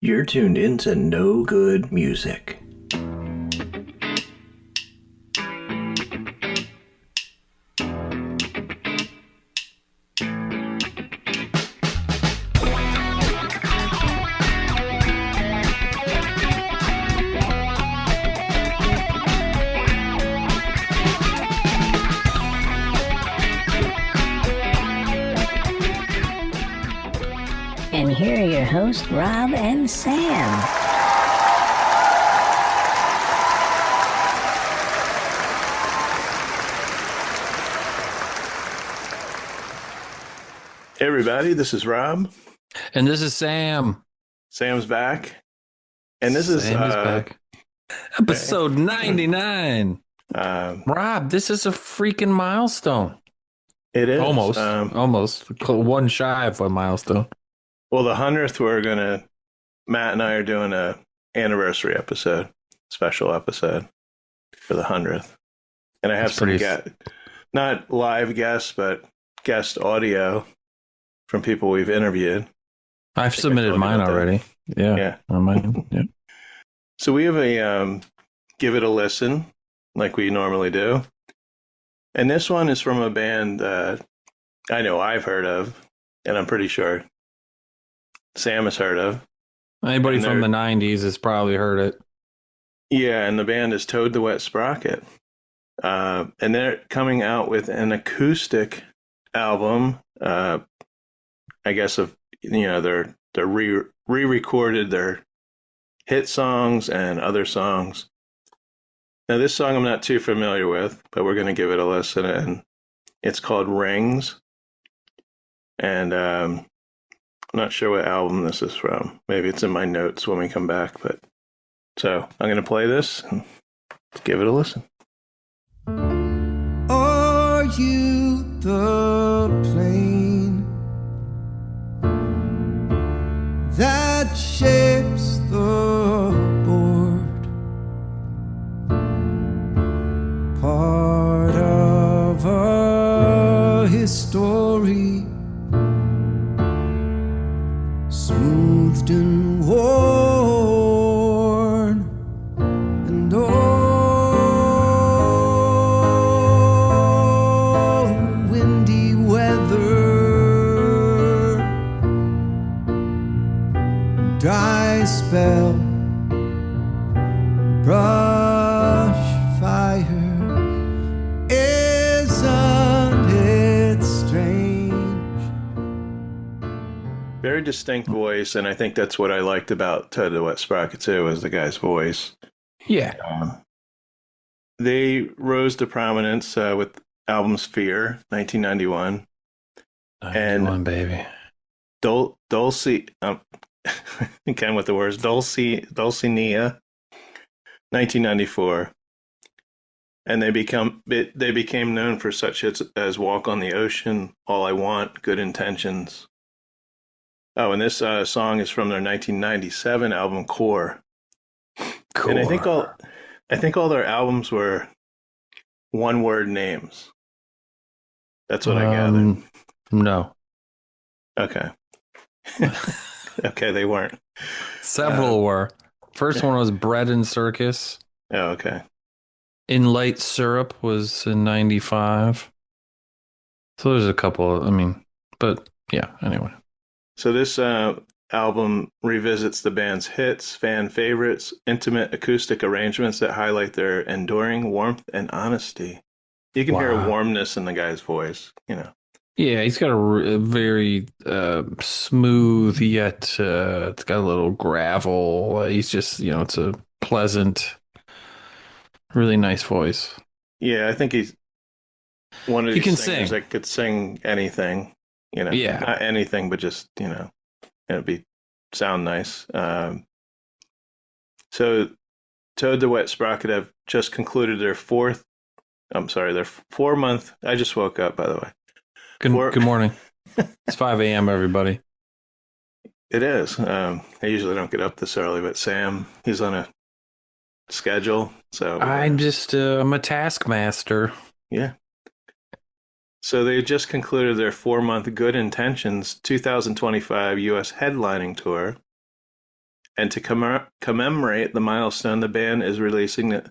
You're tuned into No Good Music. And here are your hosts, Rob and Sam. Hey everybody, this is Rob. And this is Sam. Sam's back. And this Sam is back. Episode 99. Rob, this is a freaking milestone. It is. Almost. One shy of a milestone. Well, the 100th, Matt and I are doing a anniversary episode, special episode for the 100th. And I have not live guests, but guest audio from people we've interviewed. I've submitted mine already. Yeah. Mine. Yeah. So we have a give it a listen, like we normally do. And this one is from a band that I know I've heard of, and I'm pretty sure Sam has heard of. Anybody from the 90s has probably heard it. Yeah, and the band is TOAD the Wet Sprockет. And they're coming out with an acoustic album. I guess they're re-recorded their hit songs and other songs. Now, this song I'm not too familiar with, but we're going to give it a listen. And it's called Rings. And I'm not sure what album this is from. Maybe it's in my notes when we come back. But so I'm going to play this and give it a listen. Are you the plane that shapes the board? Part of a history smoothed and worn and windy weather and I spell brush fire. Isn't it strange? Very distinct voice, and I think that's what I liked about TOAD the Wet Sprocket too, is the guy's voice. Yeah. They rose to prominence with album Sphere, 1991. 91, baby. Dulcie, again with the words, Dulcinea, 1994. And they became known for such hits as Walk on the Ocean, All I Want, Good Intentions. Oh, and this song is from their 1997 album Core. Cool. And I think all their albums were one-word names. That's what I gathered. No. Okay. Okay, they weren't. Several were. First one was Bread and Circus. Oh, okay. In Light Syrup was in 95. So there's a couple, but yeah, anyway. So this album revisits the band's hits, fan favorites, intimate acoustic arrangements that highlight their enduring warmth and honesty. You can hear a warmness in the guy's voice, Yeah, he's got a very smooth, yet it's got a little gravel. He's just, it's a pleasant, really nice voice. Yeah, I think he's one of these singers sing. that could sing anything, Yeah. Not anything, but just, it'd sound nice. So TOAD the Wet Sprocket have just concluded their 4-month. I just woke up, by the way. Good morning. It's 5 a.m., everybody. It is. I usually don't get up this early, but Sam, he's on a schedule. So I'm a taskmaster. Yeah. So they just concluded their 4-month Good Intentions 2025 U.S. headlining tour. And to commemorate the milestone, the band is releasing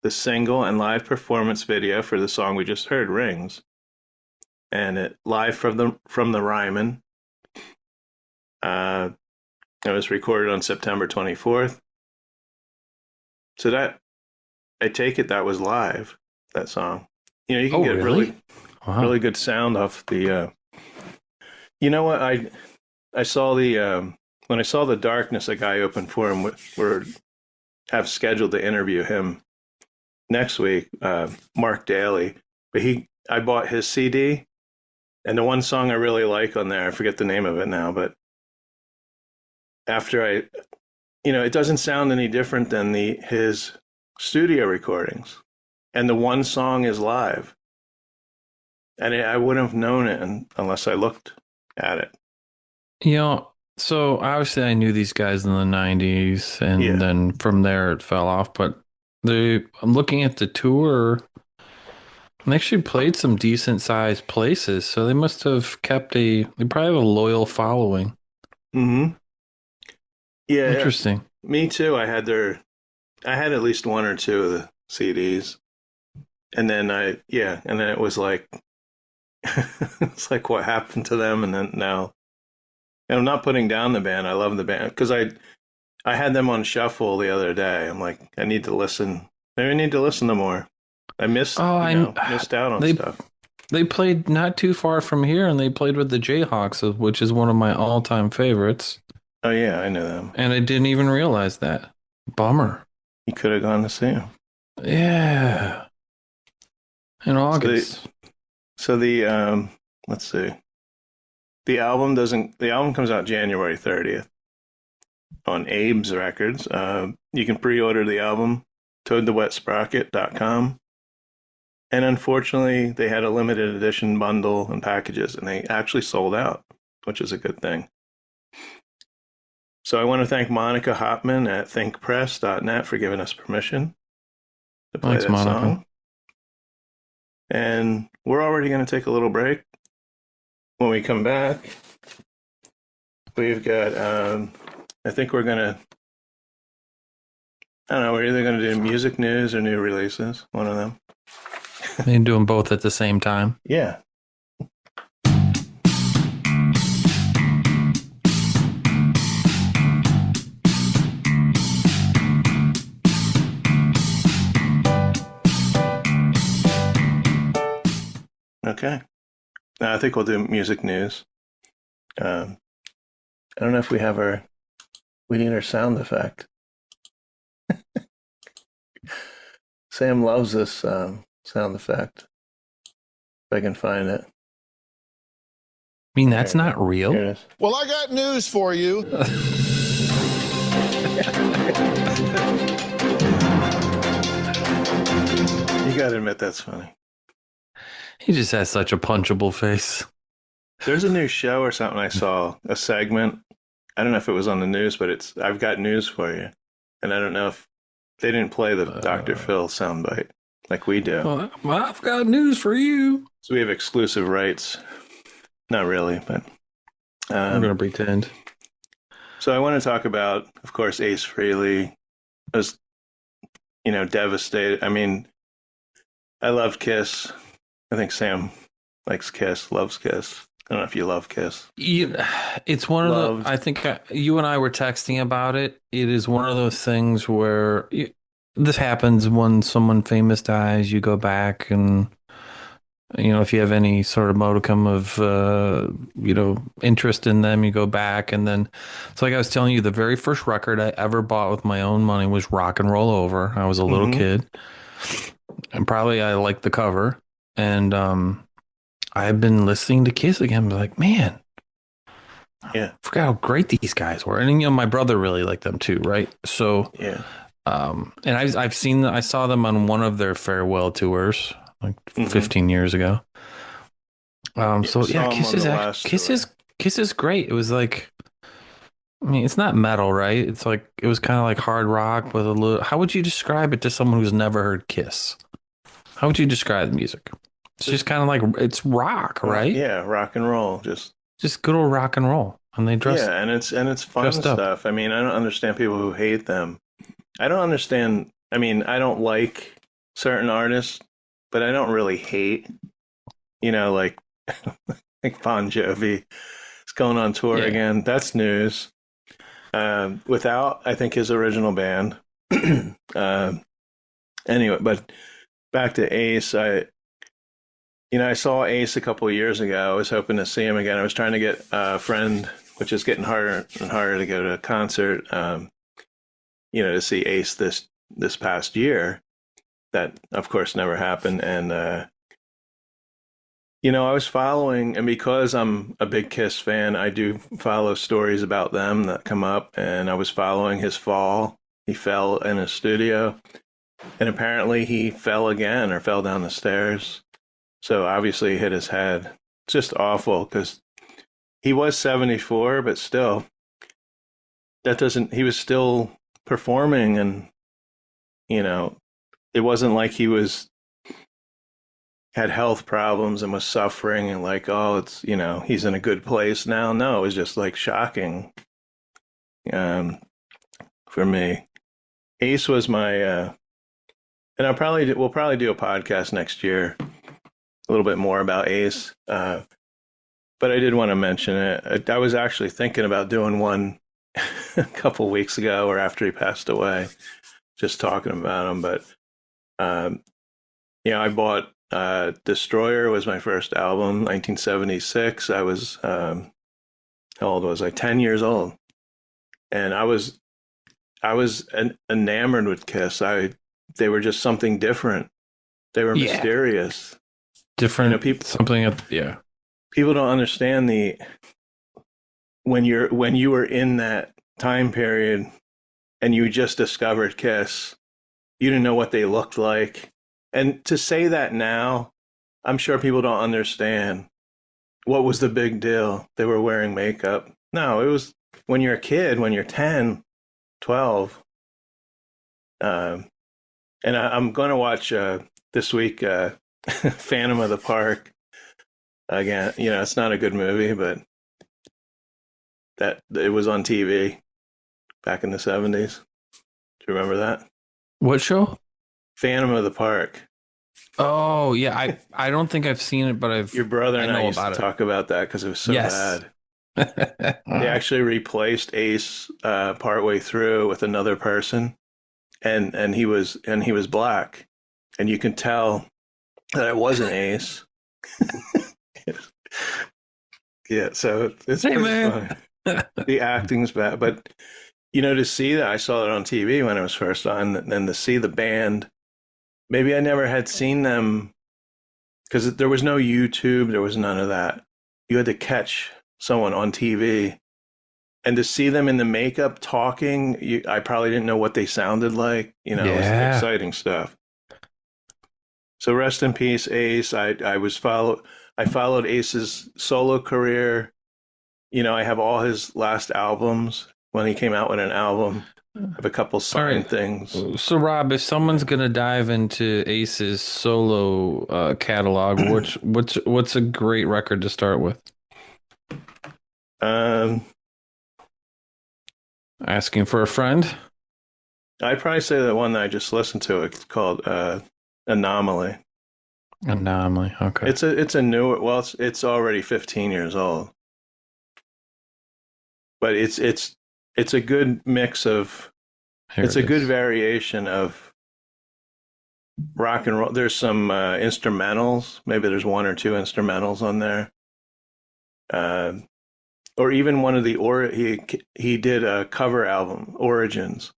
the single and live performance video for the song we just heard, Rings. And it live from the Ryman. It was recorded on September 24th. So that, I take it that was live, that song. You know, you can get really? Wow. really good sound off the, you know what, I saw the, when I saw The Darkness, a guy opened for him, have scheduled to interview him next week, Mark Daly. But I bought his CD, and the one song I really like on there, I forget the name of it now, but after it doesn't sound any different than his studio recordings, and the one song is live, and I wouldn't have known it unless I looked at it. You know, so obviously I knew these guys in the 90s, and then from there it fell off. But I'm looking at the tour, and they actually played some decent sized places, so they must have they probably have a loyal following. Mm-hmm. Yeah. Interesting. Me too. I had at least one or two of the CDs. And then and then it was like, it's like what happened to them. And then now, and I'm not putting down the band. I love the band because I had them on shuffle the other day. I'm like, I need to listen. Maybe I need to listen to more. I missed out on stuff. They played not too far from here, and they played with the Jayhawks, which is one of my all-time favorites. Oh yeah, I know them. And I didn't even realize that. Bummer. You could have gone to see them. Yeah. In August. So let's see. The album comes out January 30th on Abe's Records. You can pre-order the album, TOADTheWetSprocket.com. And unfortunately, they had a limited edition bundle and packages, and they actually sold out, which is a good thing. So I want to thank Monica Hopman at thinkpress.net for giving us permission to play that song. And we're already going to take a little break. When we come back, we've got, I think we're going to, I don't know, we're either going to do music news or new releases, one of them. They do them both at the same time. Yeah. Okay. Now I think we'll do music news. I don't know if we have we need our sound effect. Sam loves this sound effect. If I can find it. I mean, that's not real. Here it is. Well, I got news for you. You got to admit that's funny. He just has such a punchable face. There's a new show or something I saw, a segment. I don't know if it was on the news, but I've got news for you. And I don't know if they didn't play the Dr. Phil soundbite like we do. Well, I've got news for you. So we have exclusive rights. Not really, but I'm going to pretend. So I want to talk about, of course, Ace Frehley was, devastated. I mean, I love Kiss. I think Sam likes Kiss, loves Kiss. I don't know if you love Kiss. It's one of I think you and I were texting about it. It is one of those things where this happens when someone famous dies. You go back and, if you have any sort of modicum of, interest in them, you go back. And then it's like I was telling you, the very first record I ever bought with my own money was Rock and Roll Over. I was a little kid. And probably I liked the cover. And I've been listening to Kiss again, like, man, I forgot how great these guys were. And my brother really liked them too, right? So yeah. And I saw them on one of their farewell tours like 15 years ago. Kiss is great. It was like, I mean, it's not metal, right? It's like, it was kind of like hard rock with a little, how would you describe it to someone who's never heard Kiss? How would you describe the music? It's just kind of like, it's rock, right? Yeah, rock and roll. Just good old rock and roll. and they dress Yeah, and it's fun dressed up. stuff. I mean, I don't understand people who hate them. I don't understand. I mean, I don't like certain artists, but I don't really hate. You know, like Bon Jovi is going on tour Yeah. again. That's news. Without, I think, his original band. Anyway, but back to Ace. I saw Ace a couple of years ago. I was hoping to see him again. I was trying to get a friend, which is getting harder and harder to go to a concert. To see Ace this past year. That, of course, never happened. And I was following, and because I'm a big Kiss fan, I do follow stories about them that come up. And I was following his fall. He fell in a studio, and apparently he fell again or fell down the stairs. So obviously he hit his head. It's just awful because he was 74, but still, he was still performing, and, it wasn't like he had health problems and was suffering and like, oh, it's, he's in a good place now. No, it was just like shocking for me. Ace was my, and we'll probably do a podcast next year, a little bit more about Ace. But I did want to mention it. I was actually thinking about doing one a couple weeks ago or after he passed away, just talking about him. But, I bought Destroyer was my first album, 1976. I was, how old was I? 10 years old. And I was enamored with Kiss. They were just something different. They were mysterious. Different, people don't understand when you were in that time period and you just discovered Kiss, you didn't know what they looked like. And to say that now, I'm sure people don't understand what was the big deal. They were wearing makeup. No, it was when you're a kid, when you're 10, 12. And I'm going to watch this week Phantom of the Park again. It's not a good movie, but that it was on TV back in the 70s. Do you remember that? What show? Phantom of the Park. Oh yeah, I don't think I've seen it, but your brother and I used to talk about that because it was so bad. They actually replaced Ace partway through with another person, and he was black, and you can tell that it wasn't Ace. Yeah, so it's pretty fun. The acting's bad, but to see that, I saw it on TV when it was first on, and to see the band, maybe I never had seen them because there was no YouTube, there was none of that. You had to catch someone on TV, and to see them in the makeup talking, I probably didn't know what they sounded like. It was exciting stuff. So rest in peace, Ace. I followed Ace's solo career. I have all his last albums when he came out with an album. I have a couple signed things. So Rob, if someone's gonna dive into Ace's solo catalog, what's a great record to start with? Asking for a friend? I'd probably say the one that I just listened to. It's called Anomaly. Anomaly. Okay. It's a newer. Well, it's already 15 years old, but it's a good mix of. It's a good variation of rock and roll. There's some instrumentals. Maybe there's one or two instrumentals on there. Or even one of he did a cover album, Origins.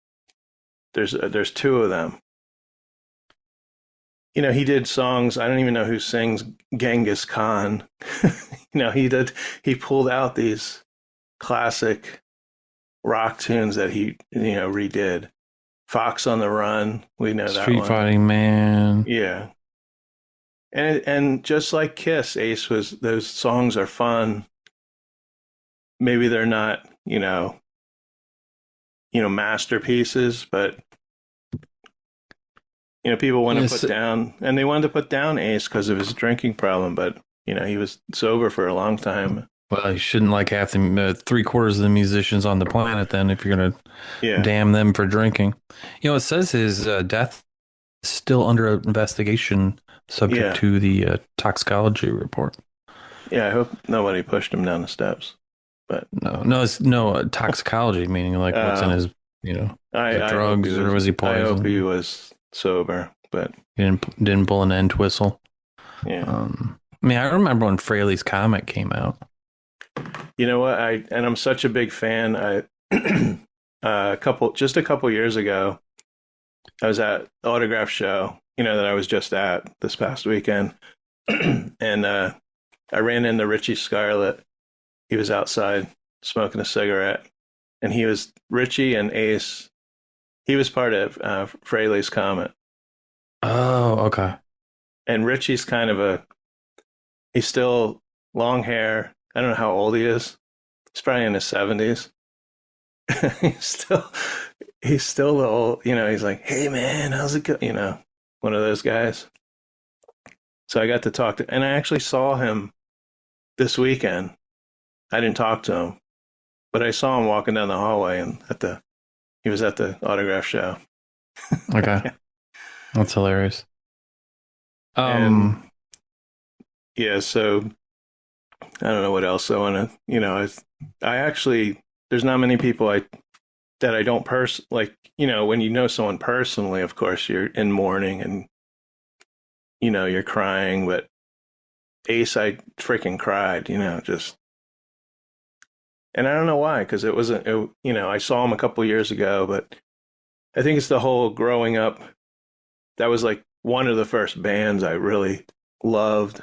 There's two of them. He did songs. I don't even know who sings Genghis Khan. He pulled out these classic rock tunes that he redid. Fox on the Run, we know that one. Street Fighting Man. Yeah. And just like Kiss, Ace those songs are fun. Maybe they're not, masterpieces, but people want to put down, and they wanted to put down Ace because of his drinking problem, but he was sober for a long time. Well, you shouldn't like half the three-quarters of the musicians on the planet then if you're going to Yeah. damn them for drinking. You know, it says his death is still under investigation, subject Yeah. to the toxicology report. Yeah, I hope nobody pushed him down the steps. But It's toxicology, meaning like what's in his, you know, I is it hope drugs or was he I hope he poisoned? was sober, but He didn't pull an end whistle. yeah. I mean, I remember when Frehley's comic came out. You know what? I'm such a big fan. A couple years ago, I was at the autograph show, that I was just at this past weekend, and I ran into Richie Scarlett. He was outside smoking a cigarette, and Richie and Ace. He was part of Frehley's Comet. Oh, okay. And Richie's he's still long hair. I don't know how old he is. He's probably in his 70s. he's still the old, he's like, hey man, how's it go? One of those guys. So I got to talk to, and I actually saw him this weekend. I didn't talk to him, but I saw him walking down the hallway and he was at the autograph show. Okay. That's hilarious. And yeah, so I don't know what else I want to, I actually, there's not many people that I don't like, when you know someone personally, of course you're in mourning and, you're crying, but Ace, I freaking cried, just, and I don't know why, because it wasn't, I saw him a couple years ago, but I think it's the whole growing up. That was like one of the first bands I really loved.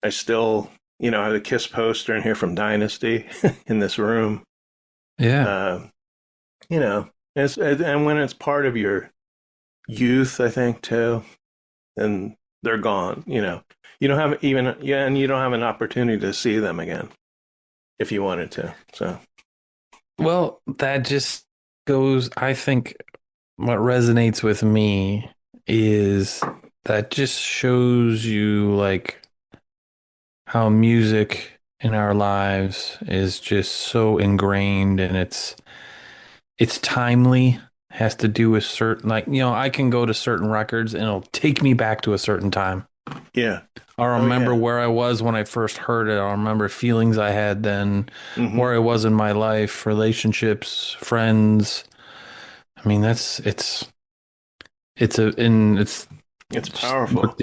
I still, have the Kiss poster in here from Dynasty in this room. Yeah. And when it's part of your youth, I think too, and they're gone, you don't have and you don't have an opportunity to see them again if you wanted to. So, well, that just goes, I think what resonates with me is that just shows you like how music in our lives is just so ingrained and it's timely, has to do with certain, I can go to certain records and it'll take me back to a certain time. yeah. I'll remember where I was when I first heard it. I'll remember feelings I had then, where I was in my life, relationships, friends. I mean, it's powerful.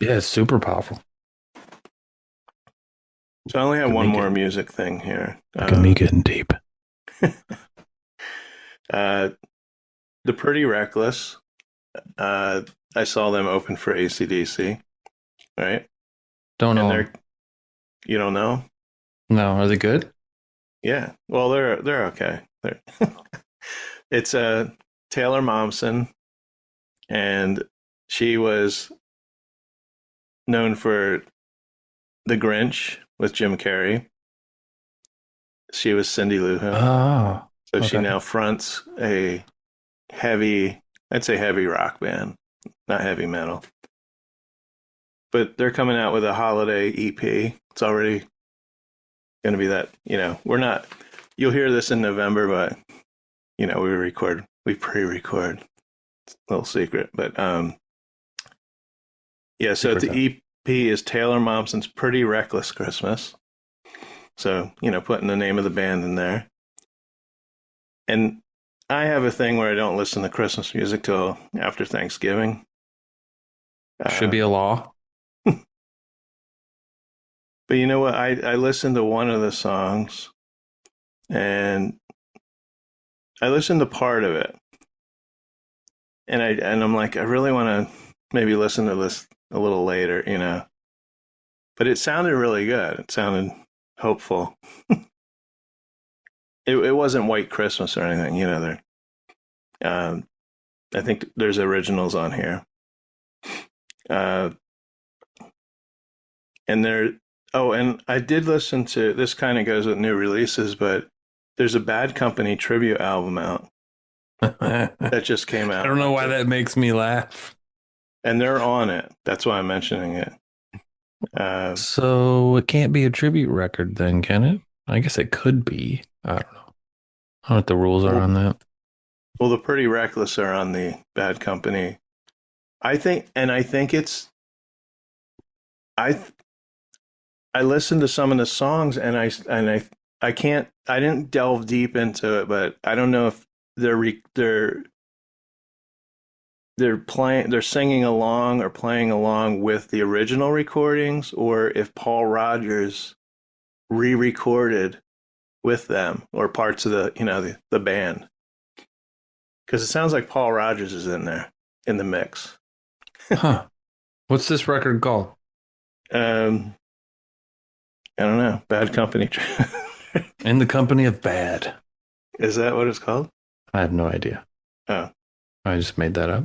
Yeah, it's super powerful. So I only have one more music thing here. Look at me getting deep. The Pretty Reckless. I saw them open for AC/DC. Right? Don't know. You don't know? No, are they good? Yeah. Well, they're okay. It's Taylor Momsen, and she was known for The Grinch with Jim Carrey. She was Cindy Lou Who. Oh. So she now fronts a heavy rock band, not heavy metal. But they're coming out with a holiday EP. It's already going to be that, you'll hear this in November, but, we pre-record. It's a little secret. But, yeah, so the EP is Taylor Momsen's Pretty Reckless Christmas. So, putting the name of the band in there. And I have a thing where I don't listen to Christmas music till after Thanksgiving. Should be a law. But you know what? I listened to one of the songs, and I listened to part of it, and I'm like, I really want to maybe listen to this a little later, But it sounded really good. It sounded hopeful. It wasn't White Christmas or anything, I think there's originals on here, and there. Oh, and I did listen to, this kind of goes with new releases, but there's a Bad Company tribute album out that just came out. I don't know why that makes me laugh. And they're on it. That's why I'm mentioning it. So it can't be a tribute record then, can it? I guess it could be. I don't know. I don't know what the rules are well, on that. well, the Pretty Reckless are on the Bad Company. I think it's I I listened to some of the songs and I can't I didn't delve deep into it, but I don't know if they're singing along or playing along with the original recordings, or if Paul Rodgers re-recorded with them or parts of the band, because it sounds like Paul Rodgers is in there in the mix. Huh. What's this record called? I don't know. Bad Company. In the Company of Bad. Is that what it's called? I have no idea. Oh, I just made that up.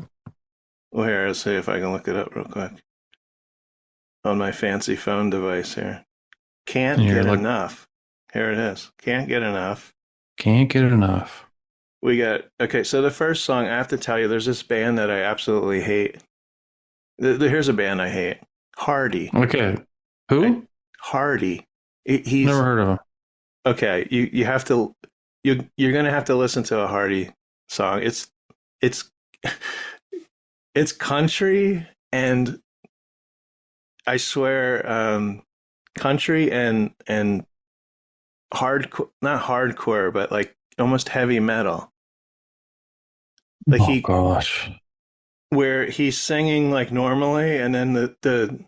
well, here, let's see if I can look it up real quick on my fancy phone device here. Can't get enough. Here it is. Can't get enough. Can't get enough. We got, okay, so the first song, I have to tell you, there's this band that I absolutely hate. Here's a band I hate. Hardy. Okay. Who? Hardy. He's Never heard of him. okay. You have to you're gonna have to listen to a Hardy song. It's it's country, and I swear, country and hardcore, not hardcore, but like almost heavy metal. Like Gosh. where he's singing like normally, and then the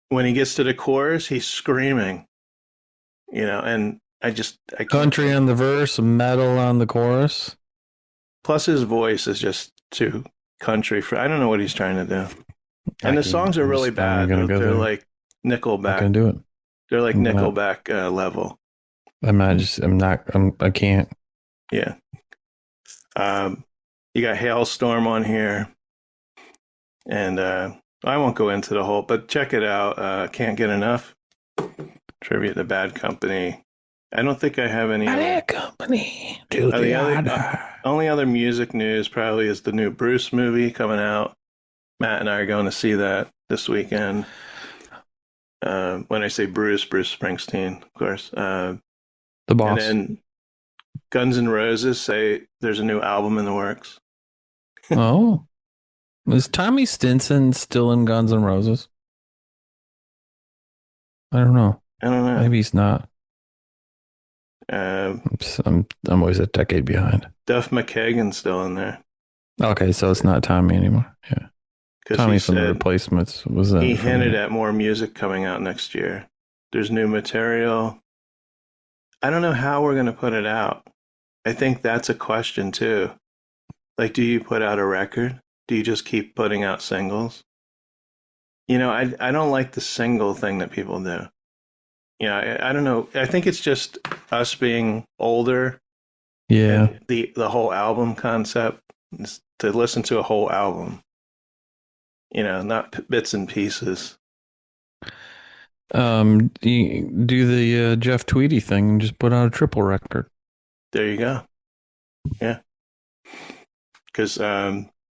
when he gets to the chorus, he's screaming, and I can't. Country on the verse, metal on the chorus. Plus, his voice is just too country for. I don't know what he's trying to do. And the songs are really bad. They're like Nickelback. I can do it. They're like Nickelback level. I can't. Yeah. You got Hailstorm on here. And I won't go into the whole, but check it out. Can't Get Enough. Tribute to Bad Company. I don't think I have any Bad Company. Only other music news probably is the new Bruce movie coming out. Matt and I are going to see that this weekend. When I say Bruce Springsteen, of course. The boss. And then Guns N' Roses say there's a new album in the works. Oh. Is Tommy Stinson still in Guns N' Roses? I don't know. Maybe he's not. I'm always a decade behind. Duff McKagan's still in there. Okay, so it's not Tommy anymore. Yeah. Tommy from the Replacements was that. He hinted at more music coming out next year. There's new material. I don't know how we're going to put it out. I think that's a question too. Like, do you put out a record? Do you just keep putting out singles? I don't like the single thing that people do. I don't know. I think it's just us being older. Yeah. The whole album concept is to listen to a whole album. Not bits and pieces. You do the Jeff Tweedy thing and just put out a triple record. There you go. Yeah. Because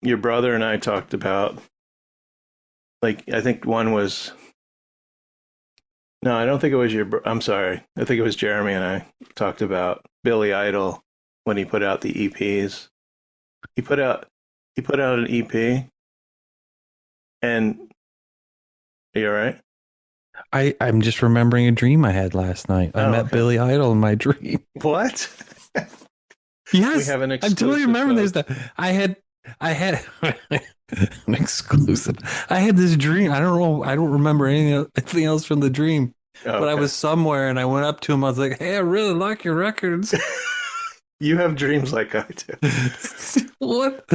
your brother and I talked about, like, I think one was, no, I don't think it was I'm sorry. I think it was Jeremy and I talked about Billy Idol when he put out the EPs. He put out an EP, and are you all right? I'm just remembering a dream I had last night. I met Billy Idol in my dream. What? Yes, we have an I totally remember this. I had an exclusive. I had this dream. I don't know. I don't remember anything else from the dream. But I was somewhere and I went up to him. I was like, "Hey, I really like your records." You have dreams like I do. What?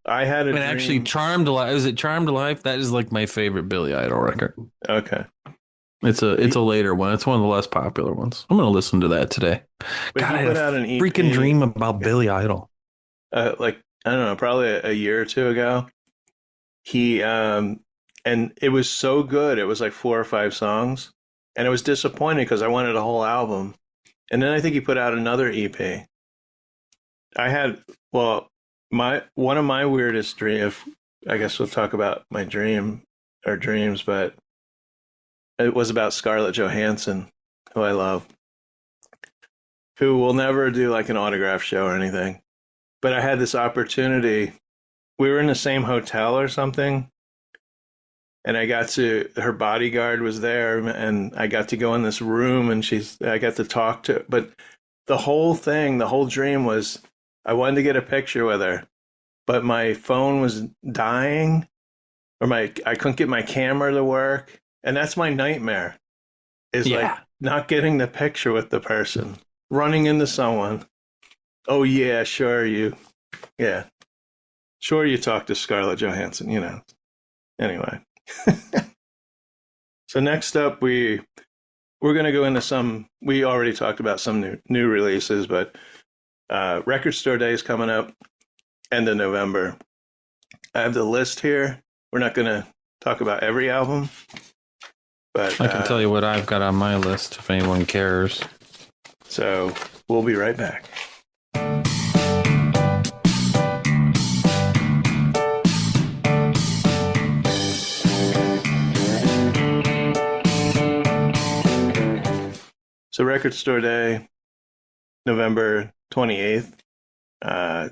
I had a dream. Actually, Charmed Alive. Is it Charmed Alive? That is like my favorite Billy Idol record. Okay. It's a later one. It's one of the less popular ones. I'm going to listen to that today. But God, I put had out an EP, freaking dream about Billy Idol. Like, I don't know, probably a year or two ago. He and it was so good. It was like 4 or 5 songs, and it was disappointing because I wanted a whole album. And then I think he put out another EP. One of my weirdest dreams. I guess we'll talk about my dream or dreams, but It was about Scarlett Johansson, who I love, who will never do like an autograph show or anything. But I had this opportunity. We were in the same hotel or something, and her bodyguard was there, and I got to go in this room, and I got to talk to, but the whole dream was I wanted to get a picture with her, but my phone was dying, or I couldn't get my camera to work. And that's my nightmare, is like not getting the picture with the person, running into someone. Oh yeah, sure you talked to Scarlett Johansson, Anyway. So next up, we're going to go into we already talked about some new releases, but Record Store Day is coming up, end of November. I have the list here. We're not going to talk about every album, but I can tell you what I've got on my list if anyone cares. So we'll be right back. So Record Store Day, November 28th.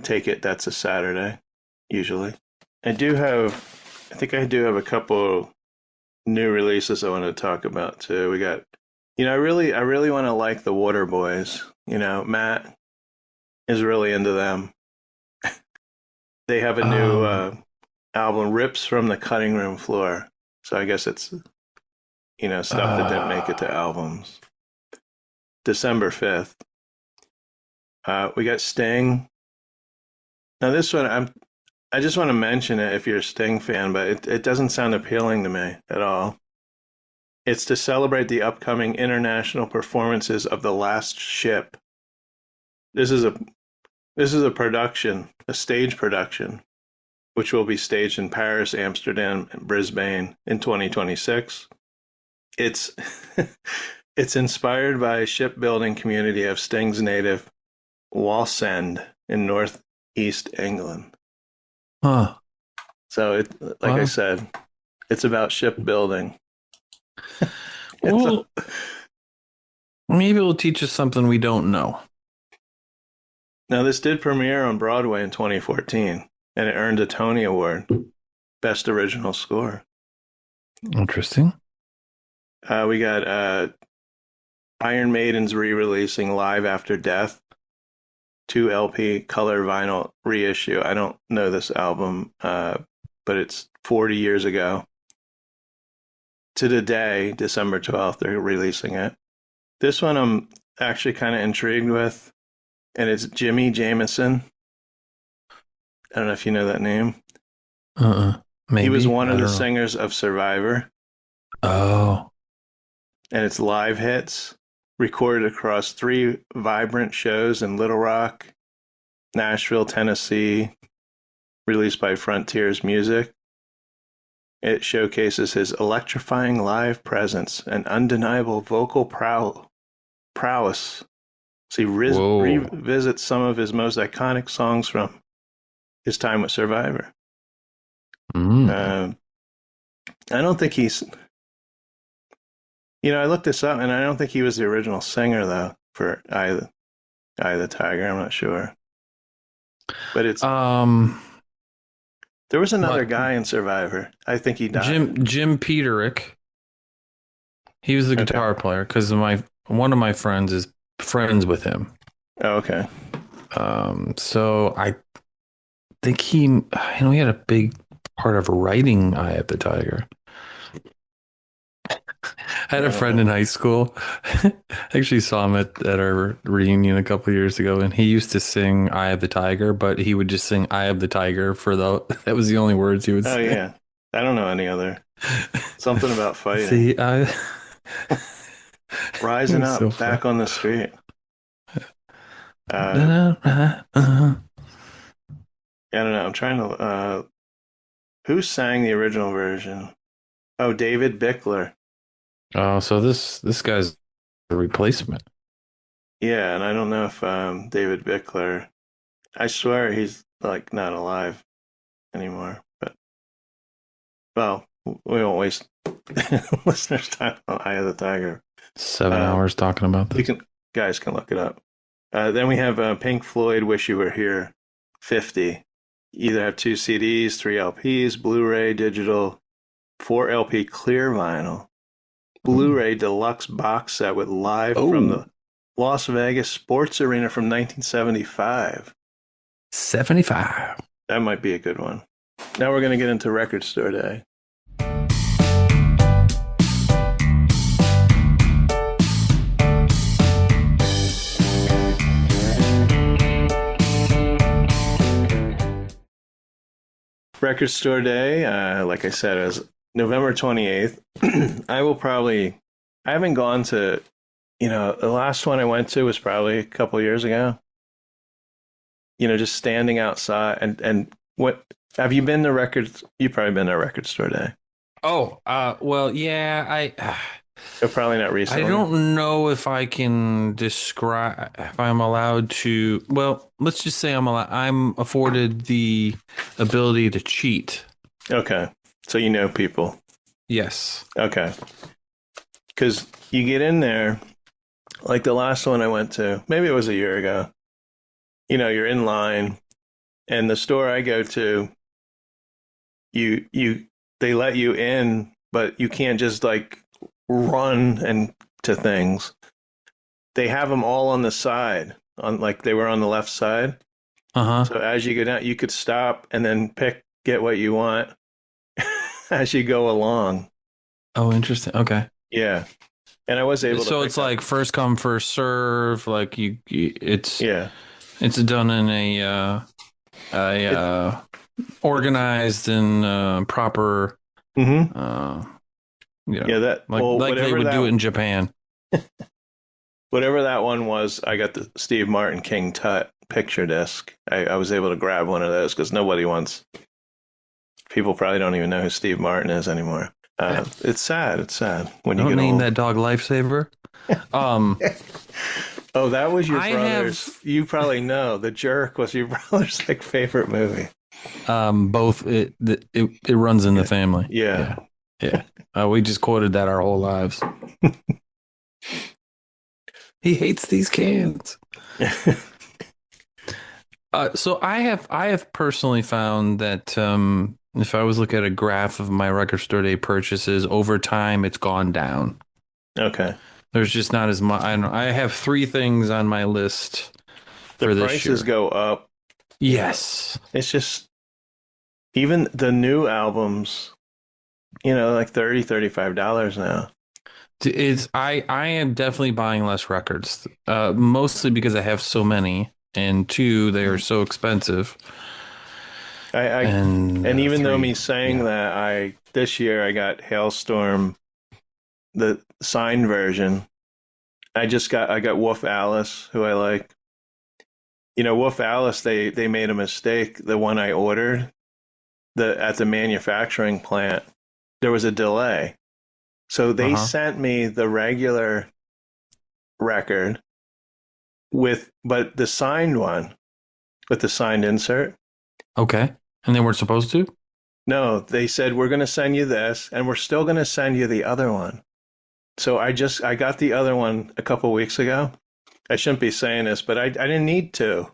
Take it, that's a Saturday, usually. I do have a couple new releases I want to talk about too. We got, I really want to like the Water Boys. Matt is really into them. They have a new album, Rips from the Cutting Room Floor. So I guess it's, stuff that didn't make it to albums. December 5th. We got Sting. Now this one, I just want to mention it if you're a Sting fan, but it doesn't sound appealing to me at all. It's to celebrate the upcoming international performances of The Last Ship. This is a production, a stage production, which will be staged in Paris, Amsterdam, and Brisbane in 2026. It's it's inspired by a shipbuilding community of Sting's native Wallsend in northeast England. Huh. So I said, it's about shipbuilding. Well, maybe it'll teach us something we don't know. Now, this did premiere on Broadway in 2014, and it earned a Tony Award, Best Original Score. Interesting. We got Iron Maiden's re-releasing Live After Death, 2 LP color vinyl reissue. I don't know this album, but it's 40 years ago. To the day, December 12th, they're releasing it. This one I'm actually kind of intrigued with, and it's Jimmy Jamison. I don't know if you know that name. Maybe. He was one of the singers of Survivor. Oh. And it's live hits, recorded across 3 vibrant shows in Little Rock, Nashville, Tennessee, released by Frontiers Music. It showcases his electrifying live presence and undeniable vocal prowess. So he revisits some of his most iconic songs from his time with Survivor. I don't think he's... I looked this up, and I don't think he was the original singer, though, for Eye of the Tiger. I'm not sure. But it's... There was another guy in Survivor. I think he died. Jim Peterick. He was the guitar player, because one of my friends is friends with him. Oh, okay. So I think he had a big part of writing Eye of the Tiger. I had a friend in high school. I actually saw him at our reunion a couple of years ago, and he used to sing Eye of the Tiger, but he would just sing Eye of the Tiger that was the only words he would sing. Oh, yeah. I don't know any other. Something about fighting. See, Rising up, so back on the street. I don't know. I'm trying to... who sang the original version? Oh, David Bickler. Oh, so this guy's a replacement. Yeah, and I don't know if David Bickler... I swear he's, not alive anymore. But, well, we won't waste listeners' time on Eye of the Tiger. 7 hours talking about You this. guys can look it up. Then we have Pink Floyd, Wish You Were Here, 50. Either have 2 CDs, 3 LPs, Blu-ray, digital, 4 LP clear vinyl, Blu-ray deluxe box set with live from the Las Vegas Sports Arena from 1975. 75. That might be a good one. Now we're going to get into Record Store Day. Record Store Day, like I said, is November 28th. I haven't gone to, the last one I went to was probably a couple years ago. Just standing outside and what, have you been to records? You've probably been to a Record Store Day. Oh, well, yeah, But probably not recently. I don't know if I can describe, if I'm allowed to, well, let's just say I'm afforded the ability to cheat. Okay. So you know people. Yes. Okay. Because you get in there, like the last one I went to, maybe it was a year ago. You're in line, and the store I go to, they let you in, but you can't just like run and to things. They have them all on the side, on like they were on the left side. Uh-huh. So as you go down, you could stop and then get what you want as you go along. Oh, interesting. Okay. Yeah. And I was able to. So it's like first come, first serve. Like it's done in a organized and proper. Mm-hmm. Like they would do it in Japan. Whatever that one was, I got the Steve Martin King Tut picture disc. I was able to grab one of those because people probably don't even know who Steve Martin is anymore. It's sad. It's sad when you Don't get name old. that dog Lifesaver. Oh, that was your brother's. You probably know. The Jerk was your brother's favorite movie. Both it runs in the family. Yeah. We just quoted that our whole lives. He hates these cans. So I have personally found that if I was looking at a graph of my Record Store Day purchases over time, it's gone down. Okay. There's just not as much. I have 3 things on my list for The this prices year. go up. Yes. It's just even the new albums, like $30, $35 now. I am definitely buying less records, mostly because I have so many, and 2, they are so expensive. And even 3, though me saying that, this year I got Hailstorm, the signed version. I got Wolf Alice, who I like. Wolf Alice, they made a mistake. The one I ordered, at the manufacturing plant, there was a delay. So they sent me the regular record but the signed one with the signed insert. Okay. And they weren't supposed to? No, they said, we're going to send you this and we're still going to send you the other one. So I got the other one a couple weeks ago. I shouldn't be saying this, but I didn't need to.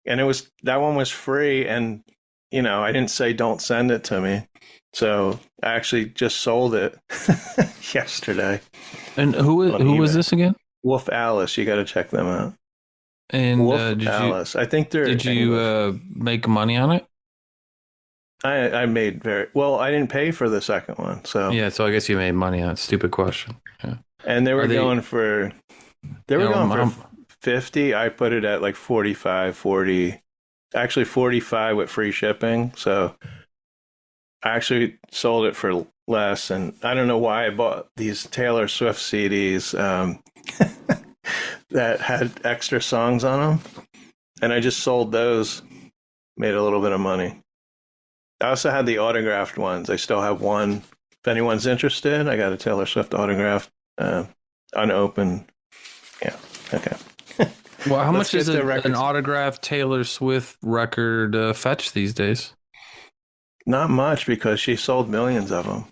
And that one was free. And, I didn't say, don't send it to me. So I actually just sold it yesterday. And who was this again? Wolf Alice. You got to check them out. And Wolf Alice. I think they're. Did you make money on it? I made very well. I didn't pay for the second one, so yeah. So I guess you made money on it. Stupid question. Yeah. And they were going for 50. I put it at like 45, 40. Actually 45 with free shipping. So I actually sold it for less, and I don't know why I bought these Taylor Swift CDs that had extra songs on them, and I just sold those, made a little bit of money. I also had the autographed ones. I still have one. If anyone's interested, I got a Taylor Swift autographed, unopened. Yeah, okay. Well, how much is an autographed Taylor Swift record fetch these days? Not much, because she sold millions of them.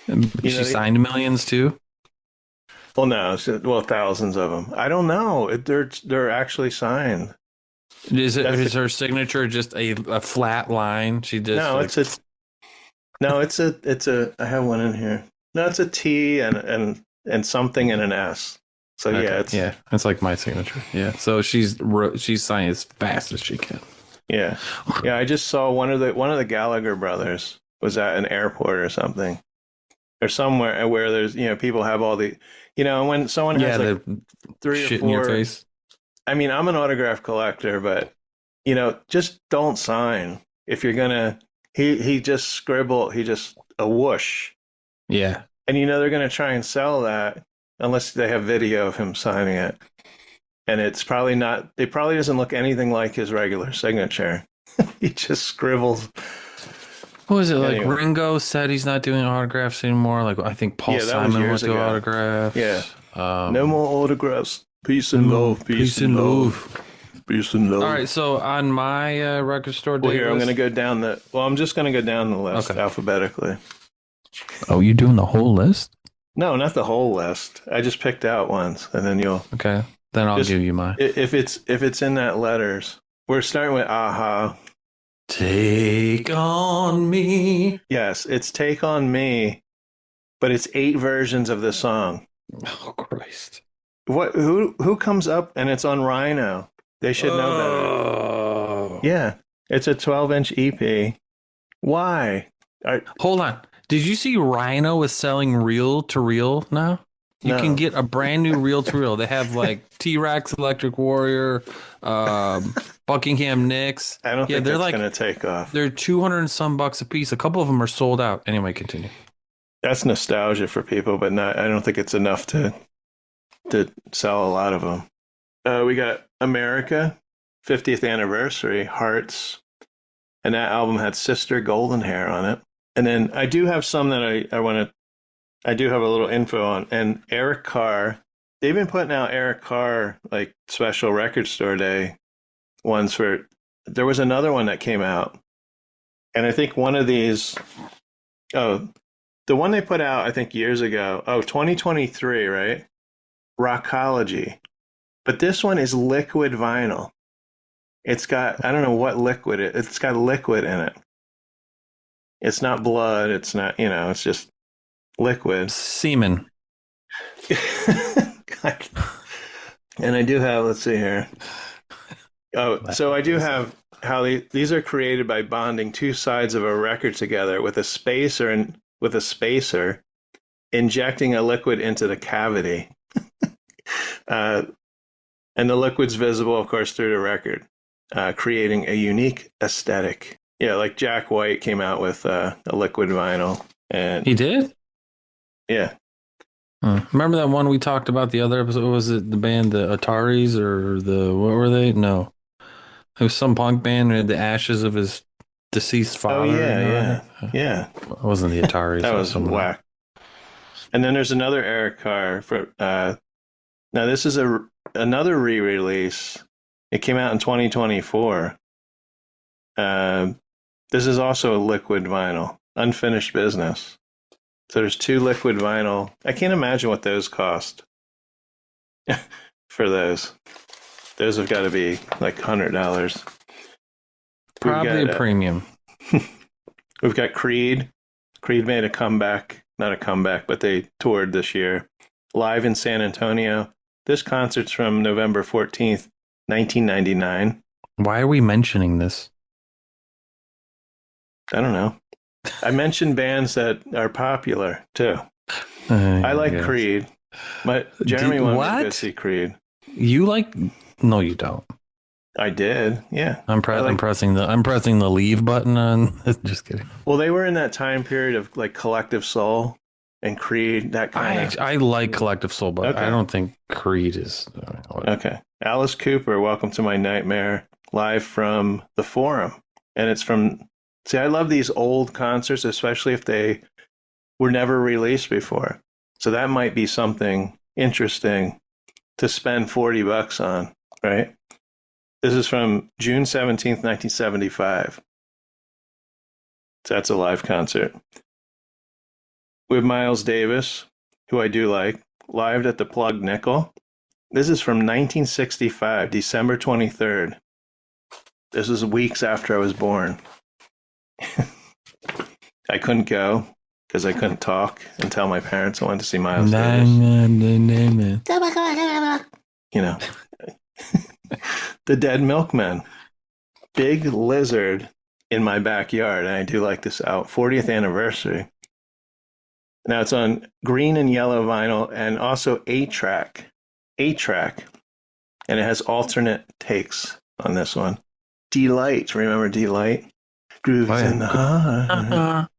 You She know, signed millions too. well, no, well, thousands of them. I don't know. They're actually signed. That's Is the her signature just a flat line? She just no. like, It's a. I have one in here. No, it's a T and something and an S. So yeah, okay, it's yeah, it's like my signature. Yeah, so she's signing as fast as she can. yeah, yeah. I just saw one of the Gallagher brothers was at an airport or something or somewhere where there's people have all the when someone has Yeah, like the three or shit in your four. face. I mean, I'm an autograph collector, but just don't sign if you're gonna. He just scribbled. He just a whoosh, Yeah. and they're gonna try and sell that unless they have video of him signing it, and it's probably not. It probably doesn't look anything like his regular signature. He just scribbles. What was it like? Anyway. Ringo said he's not doing autographs anymore. Like I think Paul Yeah, that was Simon years went to ago. autographs. Yeah. No more autographs. Peace and love. Peace and love. Peace and love. All right, so on my record store Well, date here I'm list- going to go down the. Well, I'm just going to go down the list Okay. alphabetically. Oh, you're doing the whole list? No, not the whole list. I just picked out ones, and then you'll. Okay, then I'll Just- give you mine. If it's in that letters, we're starting with Aha. Take on me. Yes, it's Take on Me, but it's 8 versions of the song. Oh Christ! What? Who comes up and it's on Rhino? They should know better. Oh. Yeah, it's a 12-inch EP. Why? Hold on. Did you see Rhino is selling reel to reel now? You No. can get a brand new reel to reel. They have like T-Rex, Electric Warrior, Buckingham Nicks. I don't think they're that's like going to take off. they're 200 and some bucks a piece. A couple of them are sold out. Anyway, continue. That's nostalgia for people, but not. I don't think it's enough to sell a lot of them. We got America, 50th anniversary, Hearts, and that album had Sister Golden Hair on it. And then I do have some that I do have a little info on. And Eric Carr, they've been putting out Eric Carr like special record store day ones for. There was another one that came out, and I think one of these. Oh, the one they put out I think years ago. Oh, 2023, right? Rockology. But this one is liquid vinyl. It's got, I don't know what liquid it's got liquid in it. It's not blood. It's not, it's just liquid. Semen. And I do have, let's see here. Oh, so I do have how these are created by bonding two sides of a record together with a spacer injecting a liquid into the cavity. And the liquid's visible, of course, through the record, creating a unique aesthetic. Yeah, like Jack White came out with a liquid vinyl. And He did? yeah. Remember that one we talked about the other episode? Was it the band, the Ataris, or what were they? No. It was some punk band who had the ashes of his deceased father. Oh, yeah, in yeah. it. Yeah. It wasn't the Ataris. That was someone whack. And then there's another Eric Carr. Now, this is another re-release. It came out in 2024. This is also a liquid vinyl, Unfinished Business. So there's 2 liquid vinyl. I can't imagine what those cost for those. Those have got to be like $100. Probably a premium. We've got Creed. Creed made a comeback. Not a comeback, but they toured this year. Live in San Antonio. This concert's from November 14th, 1999. Why are we mentioning this? I don't know. I mentioned bands that are popular, too. I like Yes. Creed. Jeremy wanted me to go what? see Creed. You like? No, you don't. I did, yeah. I'm pressing the leave button on. Just kidding. Well, they were in that time period of like Collective Soul and Creed, that kind of. I like Collective Soul, but Okay. I don't think Creed is. Okay. Alice Cooper, Welcome to My Nightmare, live from the Forum. And it's from. See, I love these old concerts, especially if they were never released before. So that might be something interesting to spend $40 on, right? This is from June 17th, 1975. So that's a live concert. with Miles Davis, who I do like, live at the Plug Nickel. This is from 1965, December 23rd. This is weeks after I was born. I couldn't go because I couldn't talk and tell my parents I wanted to see Miles Davis. You know, the Dead Milkmen. Big Lizard in my backyard, and I do like this out. 40th anniversary. Now it's on green and yellow vinyl and also 8-track. 8-track. And it has alternate takes on this one. Delight. Remember Delight? Grooves in the heart.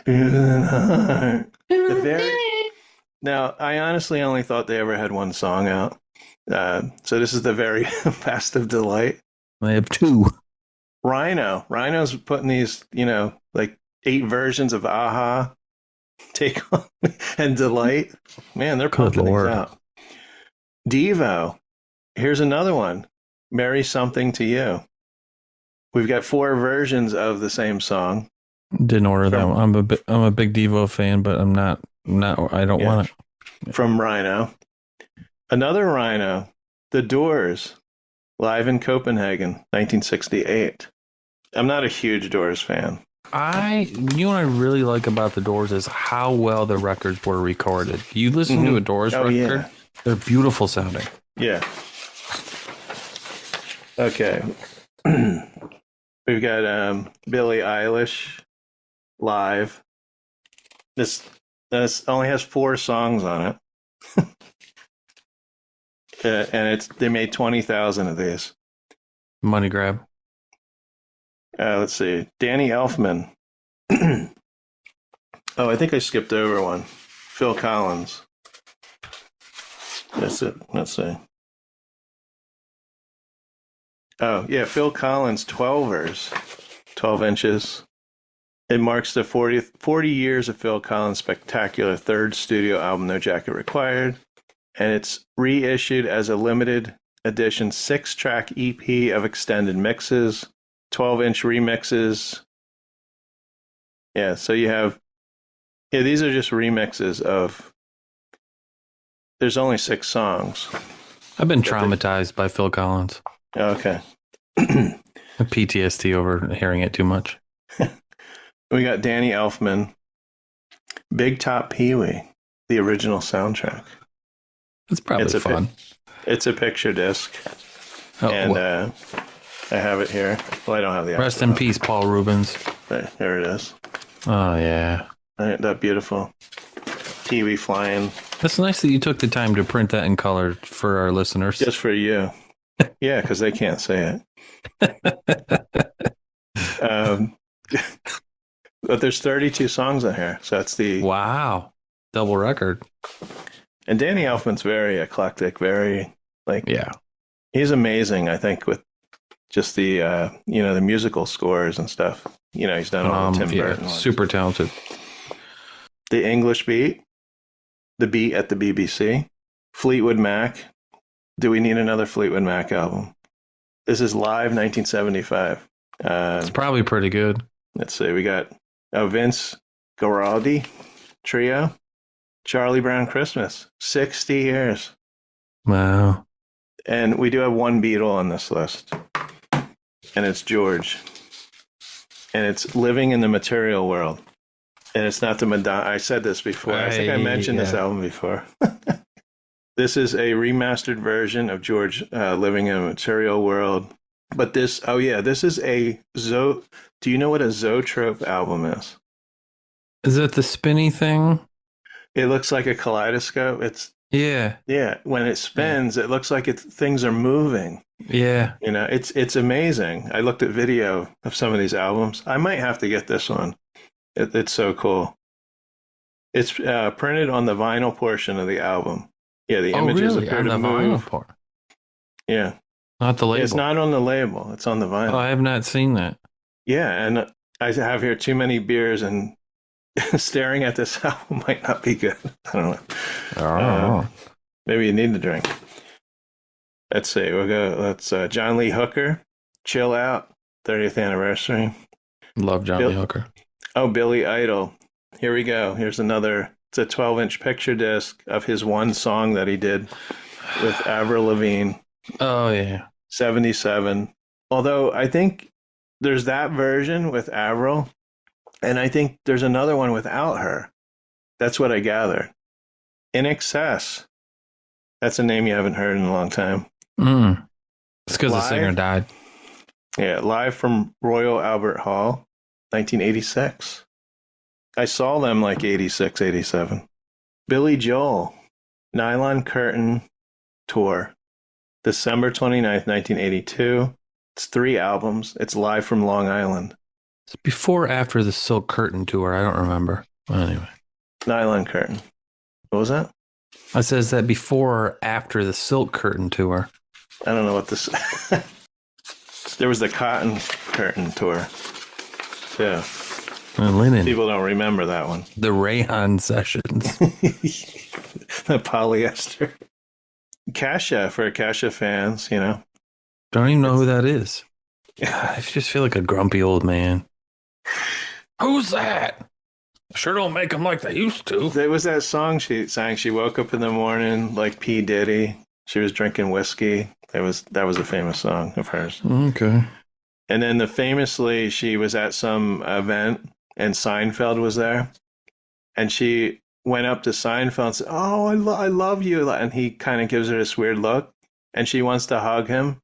Grooves in the heart. Now, I honestly only thought they ever had one song out. So this is the very Fast of Delight. I have 2. Rhino's putting these, like 8 versions of Aha, Take On Me, and Delight. Man, they're pumping these out. DEVO. Here's another one. Marry Something to You. We've got 4 versions of the same song. Didn't order that one. I'm a big DEVO fan, but I'm not. I don't want it. From Rhino. Another Rhino. The Doors. Live in Copenhagen, 1968. I'm not a huge Doors fan. You know what I really like about the Doors is how well the records were recorded. You listen to a Doors record, they're beautiful sounding. Yeah. Okay. We've got Billie Eilish live. This only has 4 songs on it. And they made 20,000 of these. Money grab. Let's see. Danny Elfman. Oh, I think I skipped over one. Phil Collins. That's it. Let's see. Oh, yeah. Phil Collins 12ers. 12 inches. It marks the 40 years of Phil Collins' spectacular 3rd studio album, No Jacket Required. And it's reissued as a limited edition 6-track EP of extended mixes, 12-inch remixes. Yeah, so you have, these are just remixes of, there's only 6 songs. I've been traumatized by Phil Collins. Okay. PTSD over hearing it too much. We got Danny Elfman, Big Top Pee-wee, the original soundtrack. It's probably fun. It's a picture disc. And I have it here. Well, I don't have the Rest in peace, Paul Rubens. There it is. Oh, yeah. Ain't that beautiful? Pee-wee flying. That's nice that you took the time to print that in color for our listeners. Just for you. Yeah, because they can't say it. But there's 32 songs on here. So that's the... Wow. Double record. And Danny Elfman's very eclectic, very, yeah. He's amazing, I think, with just the, the musical scores and stuff. He's done all the Tim Burton ones. Super talented. The English Beat, The Beat at the BBC, Fleetwood Mac. Do we need another Fleetwood Mac album? This is live 1975. It's probably pretty good. Let's see. We got Vince Guaraldi Trio, Charlie Brown Christmas, 60 years. Wow. And we do have one Beatle on this list, and it's George. And it's Living in the Material World. And it's not the Madonna. I said this before. I think I mentioned this album before. This is a remastered version of George Living in a Material World. But this is a Do you know what a Zoetrope album is? Is it the spinny thing? It looks like a kaleidoscope. Yeah. When it spins, it looks like things are moving. Yeah. It's amazing. I looked at video of some of these albums. I might have to get this one. It's so cool. It's printed on the vinyl portion of the album. Yeah, the images appear to move. Vinyl part. Yeah. Not the label. It's not on the label. It's on the vinyl. Oh, I have not seen that. Yeah, and I have here too many beers, and staring at this album might not be good. I don't know. Maybe you need to drink. Let's see. Let's John Lee Hooker, Chill Out, 30th anniversary. Love John Lee Hooker. Oh, Billy Idol, Here we go. Here's another. It's a 12-inch picture disc of his one song that he did with Avril Lavigne. Oh, yeah. 77. Although I think there's that version with Avril, and I think there's another one without her. That's what I gathered. In Excess. That's a name you haven't heard in a long time. It's because the singer died. Yeah, live from Royal Albert Hall, 1986. I saw them like 86, 87. Billy Joel, Nylon Curtain Tour, December 29th, 1982. It's 3 albums. It's live from Long Island. It's before or after the Silk Curtain tour. I don't remember. Well, anyway. Nylon Curtain. What was that? I says that before or after the Silk Curtain tour. I don't know what this. There was the Cotton Curtain tour. Yeah. Linen. People don't remember that one. The Rayon sessions. The polyester. Kasha, for Kasha fans, you know. Don't even know who that is. I just feel like a grumpy old man. Who's that? Sure don't make them like they used to. There was that song she sang. She woke up in the morning like P. Diddy. She was drinking whiskey. That was a famous song of hers. Okay. And then famously, she was at some event and Seinfeld was there. And she went up to Seinfeld and said, "Oh, I love you." And he kind of gives her this weird look. And she wants to hug him.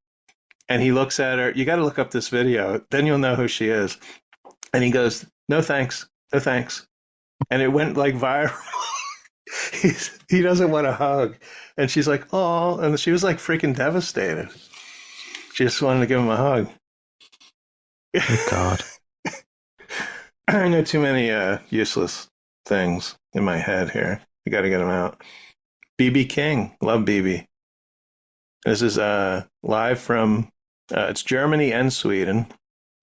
And he looks at her. You got to look up this video. Then you'll know who she is. And he goes, "No thanks. No thanks." And it went like viral. He doesn't want a hug. And she's like, "Oh," and she was like freaking devastated. She just wanted to give him a hug. Oh, God. I know too many useless things in my head here. I got to get them out. BB King. Love BB. This is live from, it's Germany and Sweden.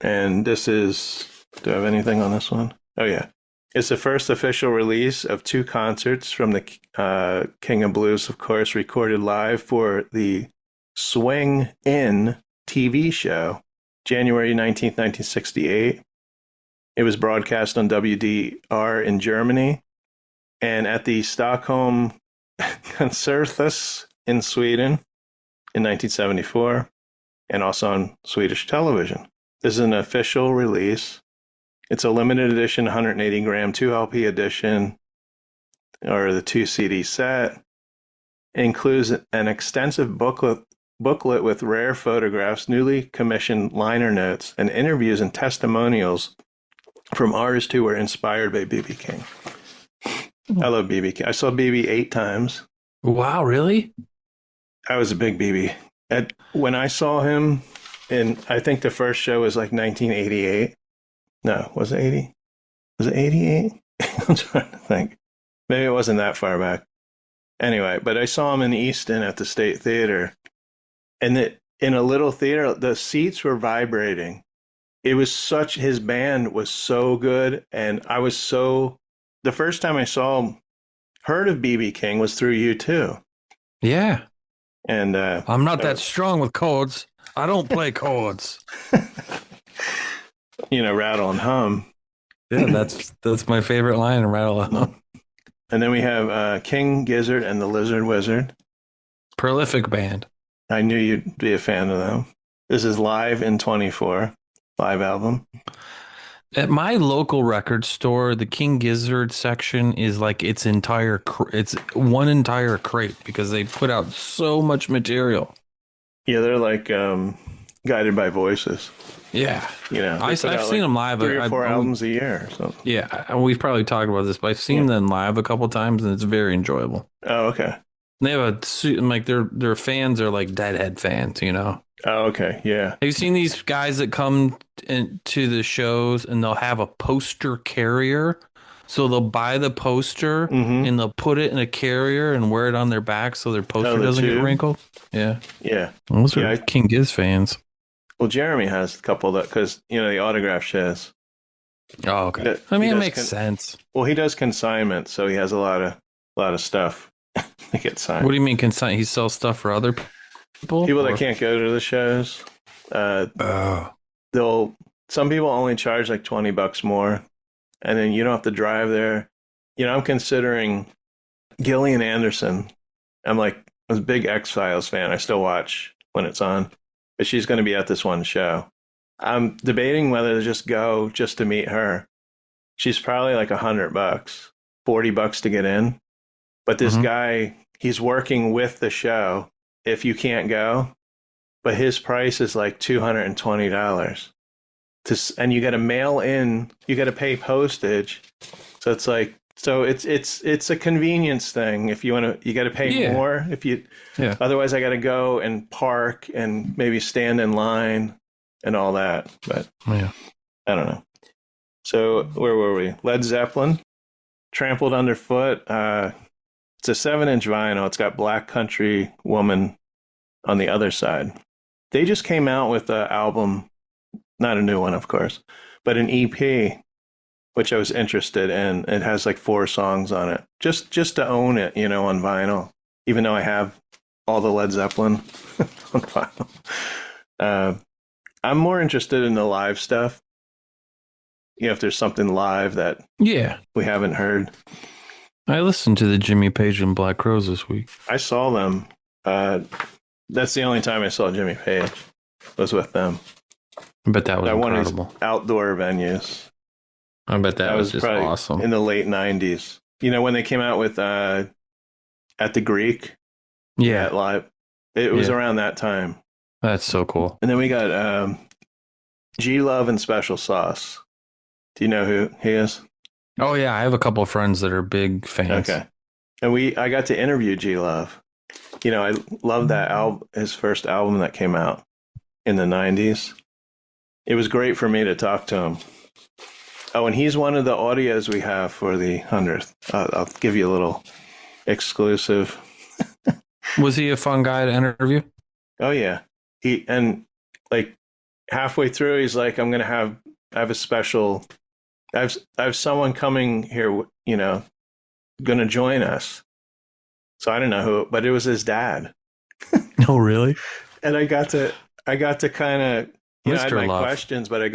And this is, do I have anything on this one? Oh, yeah. It's the first official release of 2 concerts from the King of Blues, of course, recorded live for the Swing In TV show, January 19th, 1968. It was broadcast on WDR in Germany and at the Stockholm Concerthus in Sweden in 1974, and also on Swedish television. This is an official release. It's a limited edition, 180-gram 2 LP edition, or the 2 CD set. It includes an extensive booklet with rare photographs, newly commissioned liner notes, and interviews and testimonials from artists who were inspired by BB King. I love BB King. I saw BB 8 times. Wow, really? I was a big BB. When I saw him, and I think the first show was like 1988. No, was it 80? Was it 88? I'm trying to think. Maybe it wasn't that far back. Anyway, but I saw him in Easton at the State Theater. And in a little theater, the seats were vibrating. It was his band was so good. And I was the first time I heard of BB King was through you too. Yeah. And I'm not that strong with chords. I don't play chords. Rattle and hum. Yeah, that's my favorite line in Rattle and Hum. And then we have King Gizzard and the Lizard Wizard. Prolific band. I knew you'd be a fan of them. This is Live in 24, live album. At my local record store, the King Gizzard section is like it's one entire crate because they put out so much material. Yeah, they're like guided by voices. Yeah, I've seen them live. 3 or 4 albums a year. So yeah, we've probably talked about this, but I've seen them live a couple times, and it's very enjoyable. Oh, okay. They have like their fans are like Deadhead fans, Oh, okay, yeah. Have you seen these guys that come to the shows and they'll have a poster carrier? So they'll buy the poster and they'll put it in a carrier and wear it on their back so their poster doesn't get wrinkled. Yeah. Yeah. Those are King Giz fans. Well, Jeremy has a couple because the autograph shows. Oh, okay. It makes sense. Well, he does consignment, so he has a lot of stuff to get signed. What do you mean consignment? He sells stuff for other people? People that can't go to the shows. Some people only charge like $20 more. and then you don't have to drive there. I'm considering Gillian Anderson. I'm like a big X-Files fan. I still watch when it's on, but she's going to be at this one show. I'm debating whether to just go just to meet her. She's probably like $100, $40 to get in. But this guy, he's working with the show if you can't go. But his price is like $220. And you got to mail in, you got to pay postage. So it's like, it's a convenience thing. If you want to, you got to pay more. Otherwise I got to go and park and maybe stand in line and all that. But I don't know. So where were we? Led Zeppelin, Trampled Underfoot. It's a 7-inch vinyl. It's got Black Country Woman on the other side. They just came out with an album, not a new one, of course, but an EP, which I was interested in. It has like 4 songs on it, just to own it, on vinyl, even though I have all the Led Zeppelin on vinyl. I'm more interested in the live stuff. If there's something live that we haven't heard. I listened to the Jimmy Page and Black Crowes this week. I saw them. That's the only time I saw Jimmy Page, was with them. I bet that was incredible. One of outdoor venues. I bet that was just probably awesome. In the late 90s. When they came out with At the Greek? Yeah. Live. It was around that time. That's so cool. And then we got G-Love and Special Sauce. Do you know who he is? Oh, yeah. I have a couple of friends that are big fans. Okay. And I got to interview G-Love. I love that album, his first album that came out in the 90s. It was great for me to talk to him. Oh, and he's one of the audios we have for the 100th. I'll give you a little exclusive. Was he a fun guy to interview? Oh, yeah. Halfway through, he's like, I have a special, I have someone coming here, going to join us. So I don't know who, but it was his dad. Oh, really? And I got to kind of, I had my Love. questions, but I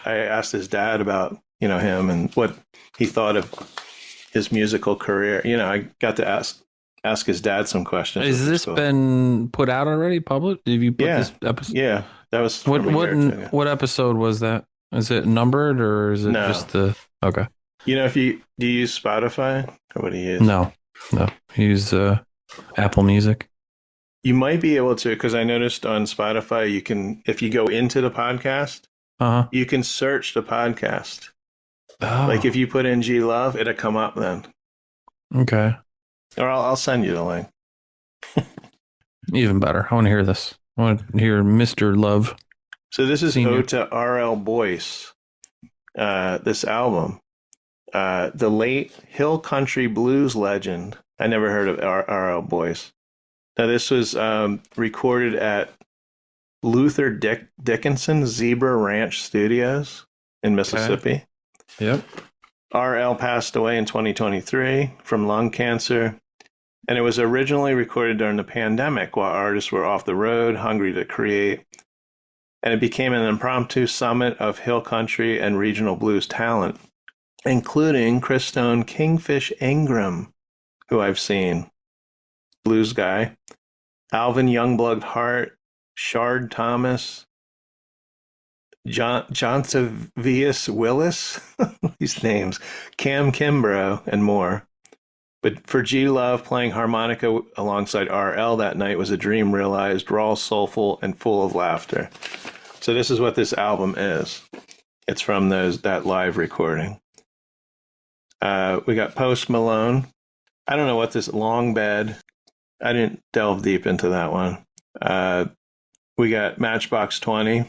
asked his dad about, him and what he thought of his musical career. I got to ask his dad some questions. Has this been put out already, public? Have you put this episode? Yeah, that was what episode was that? Is it numbered or is it just the okay? If do you use Spotify or what do you use? No, use Apple Music. You might be able to, because I noticed on Spotify you can, if you go into the podcast, you can search the podcast. Oh. Like if you put in G Love, it'll come up then. Okay. Or I'll send you the link. Even better. I want to hear this. I want to hear Mr. Love. So this is Ode to R.L. Boyce, this album. The late Hill Country blues legend. I never heard of R.L. Boyce. Now this was recorded at Luther Dickinson Zebra Ranch Studios in Mississippi. Okay. Yep. R.L. passed away in 2023 from lung cancer. And it was originally recorded during the pandemic while artists were off the road, hungry to create. And it became an impromptu summit of hill country and regional blues talent, including Christone Kingfish Ingram, who I've seen, blues guy, Alvin Youngblood Hart, Shard Thomas, Jontavius Willis, these names, Cam Kimbrough, and more. But for G Love, playing harmonica alongside RL that night was a dream realized, raw, soulful, and full of laughter. So this is what this album is. It's from that live recording. We got Post Malone. I don't know what this Long Bed. I didn't delve deep into that one. We got Matchbox 20,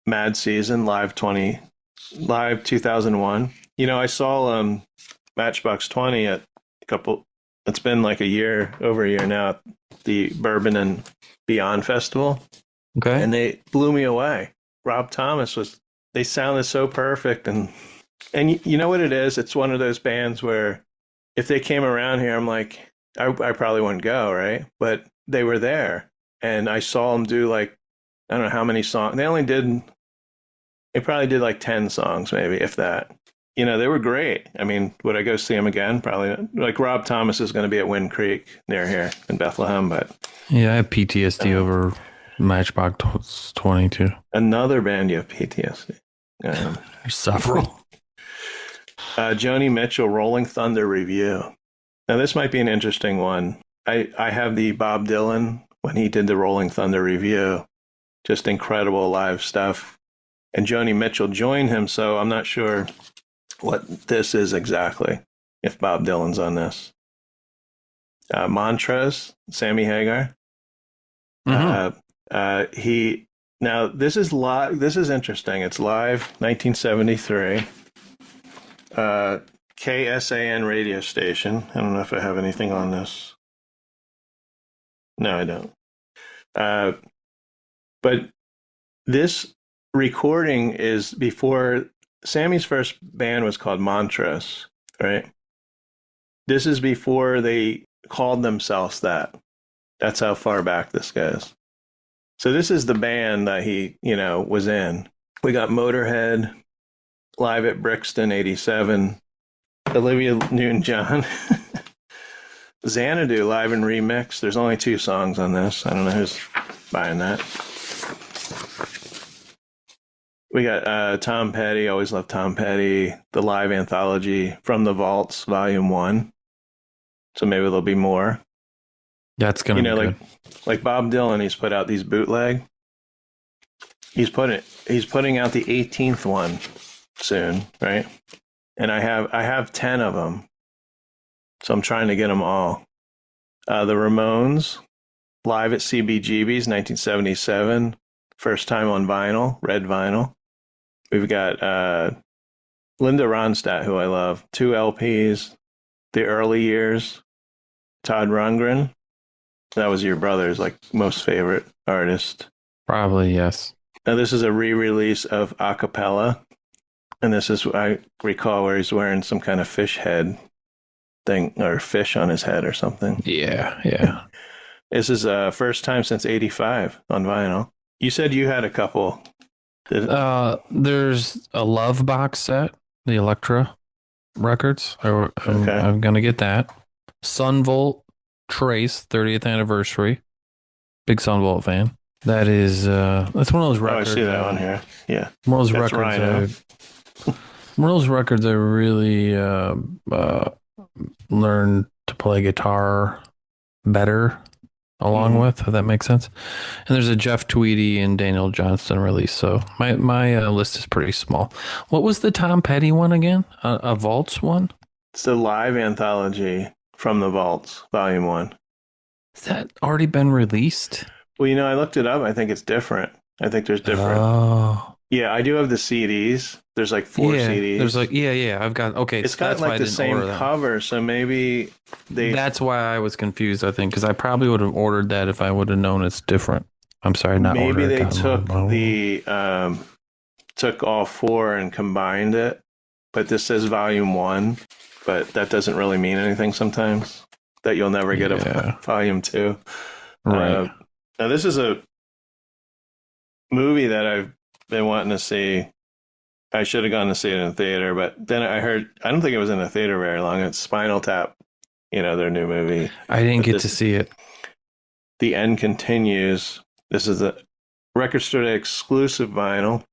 Mad Season, live 2001. I saw Matchbox 20 at it's been like over a year now, at the Bourbon and Beyond Festival. Okay. And they blew me away. Rob Thomas they sounded so perfect. And you know what it is? It's one of those bands where if they came around here, I'm like, I probably wouldn't go, right? But they were there. And I saw them do I don't know how many songs. They probably did 10 songs, maybe, if that. you know, they were great. I mean, would I go see them again? Probably not. Like Rob Thomas is going to be at Wind Creek near here in Bethlehem, but Yeah, I have PTSD over Matchbox 22. another band you have PTSD. There's several. Joni Mitchell, Rolling Thunder Review. Now, this might be an interesting one. I have the Bob Dylan, when he did the Rolling Thunder Review, just incredible live stuff. And Joni Mitchell joined him, so I'm not sure what this is exactly, if Bob Dylan's on this. Montrose, Sammy Hagar. Now this is live. This is interesting. It's live, 1973. KSAN radio station. I don't know if I have anything on this. No, I don't. But this recording is before Sammy's first band was called Montrose, right? This is before they called themselves that. That's how far back this goes. So this is the band that he, was in. We got Motorhead live at Brixton, 87. Olivia Newton-John. Xanadu live and remix. There's only 2 songs on this. I don't know who's buying that. We got Tom Petty. Always loved Tom Petty. The live anthology From the Vaults, Volume 1. So maybe there'll be more. That's going to be good. Like Bob Dylan, he's put out these bootleg. He's putting out the 18th one soon, right? And I have 10 of them. So I'm trying to get them all. The Ramones, live at CBGB's, 1977. First time on vinyl, red vinyl. We've got Linda Ronstadt, who I love. 2 LPs. The Early Years. Todd Rundgren. That was your brother's most favorite artist. Probably, yes. Now this is a re-release of Acapella. And this is, I recall, where he's wearing some kind of fish head thing, or fish on his head or something. Yeah. This is first time since 85 on vinyl. You said you had a couple. There's a Love box set, the Elektra records. I'm going to get that. Sunvolt Trace 30th anniversary. Big Sunvolt fan. That is that's one of those records. Oh, I see that on here. Yeah. One of those records I really learned to play guitar better along with, if that makes sense. And there's a Jeff Tweedy and Daniel Johnston release, so my list is pretty small. What was the Tom Petty one again? A Vaults one? It's the live anthology From the Vaults, Volume 1. Has that already been released? Well, I looked it up. I think it's different. I think there's different. Oh. Yeah, I do have the CDs. There's 4 CDs. There's I've got, okay. It's got the same cover, so maybe they... That's why I was confused, I think, because I probably would have ordered that if I would have known it's different. I'm sorry, not maybe ordered. Maybe they took all 4 and combined it, but this says Volume 1, but that doesn't really mean anything sometimes, that you'll never get a Volume 2. Right. Now, this is a movie that I've been wanting to see. I should have gone to see it in the theater, but then I heard, I don't think it was in the theater very long. It's Spinal Tap, their new movie. I didn't get to see it. The End Continues. This is a Record Store Day exclusive vinyl.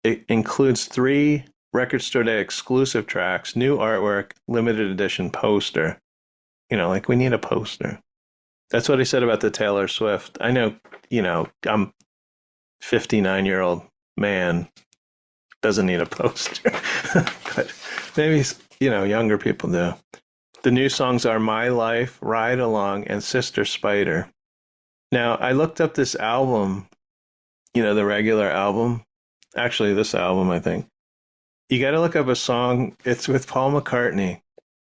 It includes 3 Record Store Day exclusive tracks, new artwork, limited edition poster. We need a poster. That's what he said about the Taylor Swift. I know, I'm 59-year-old man, doesn't need a poster. But maybe, younger people do. The new songs are My Life, Ride Along, and Sister Spider. Now, I looked up this album, the regular album. Actually, this album, I think. You got to look up a song. It's with Paul McCartney.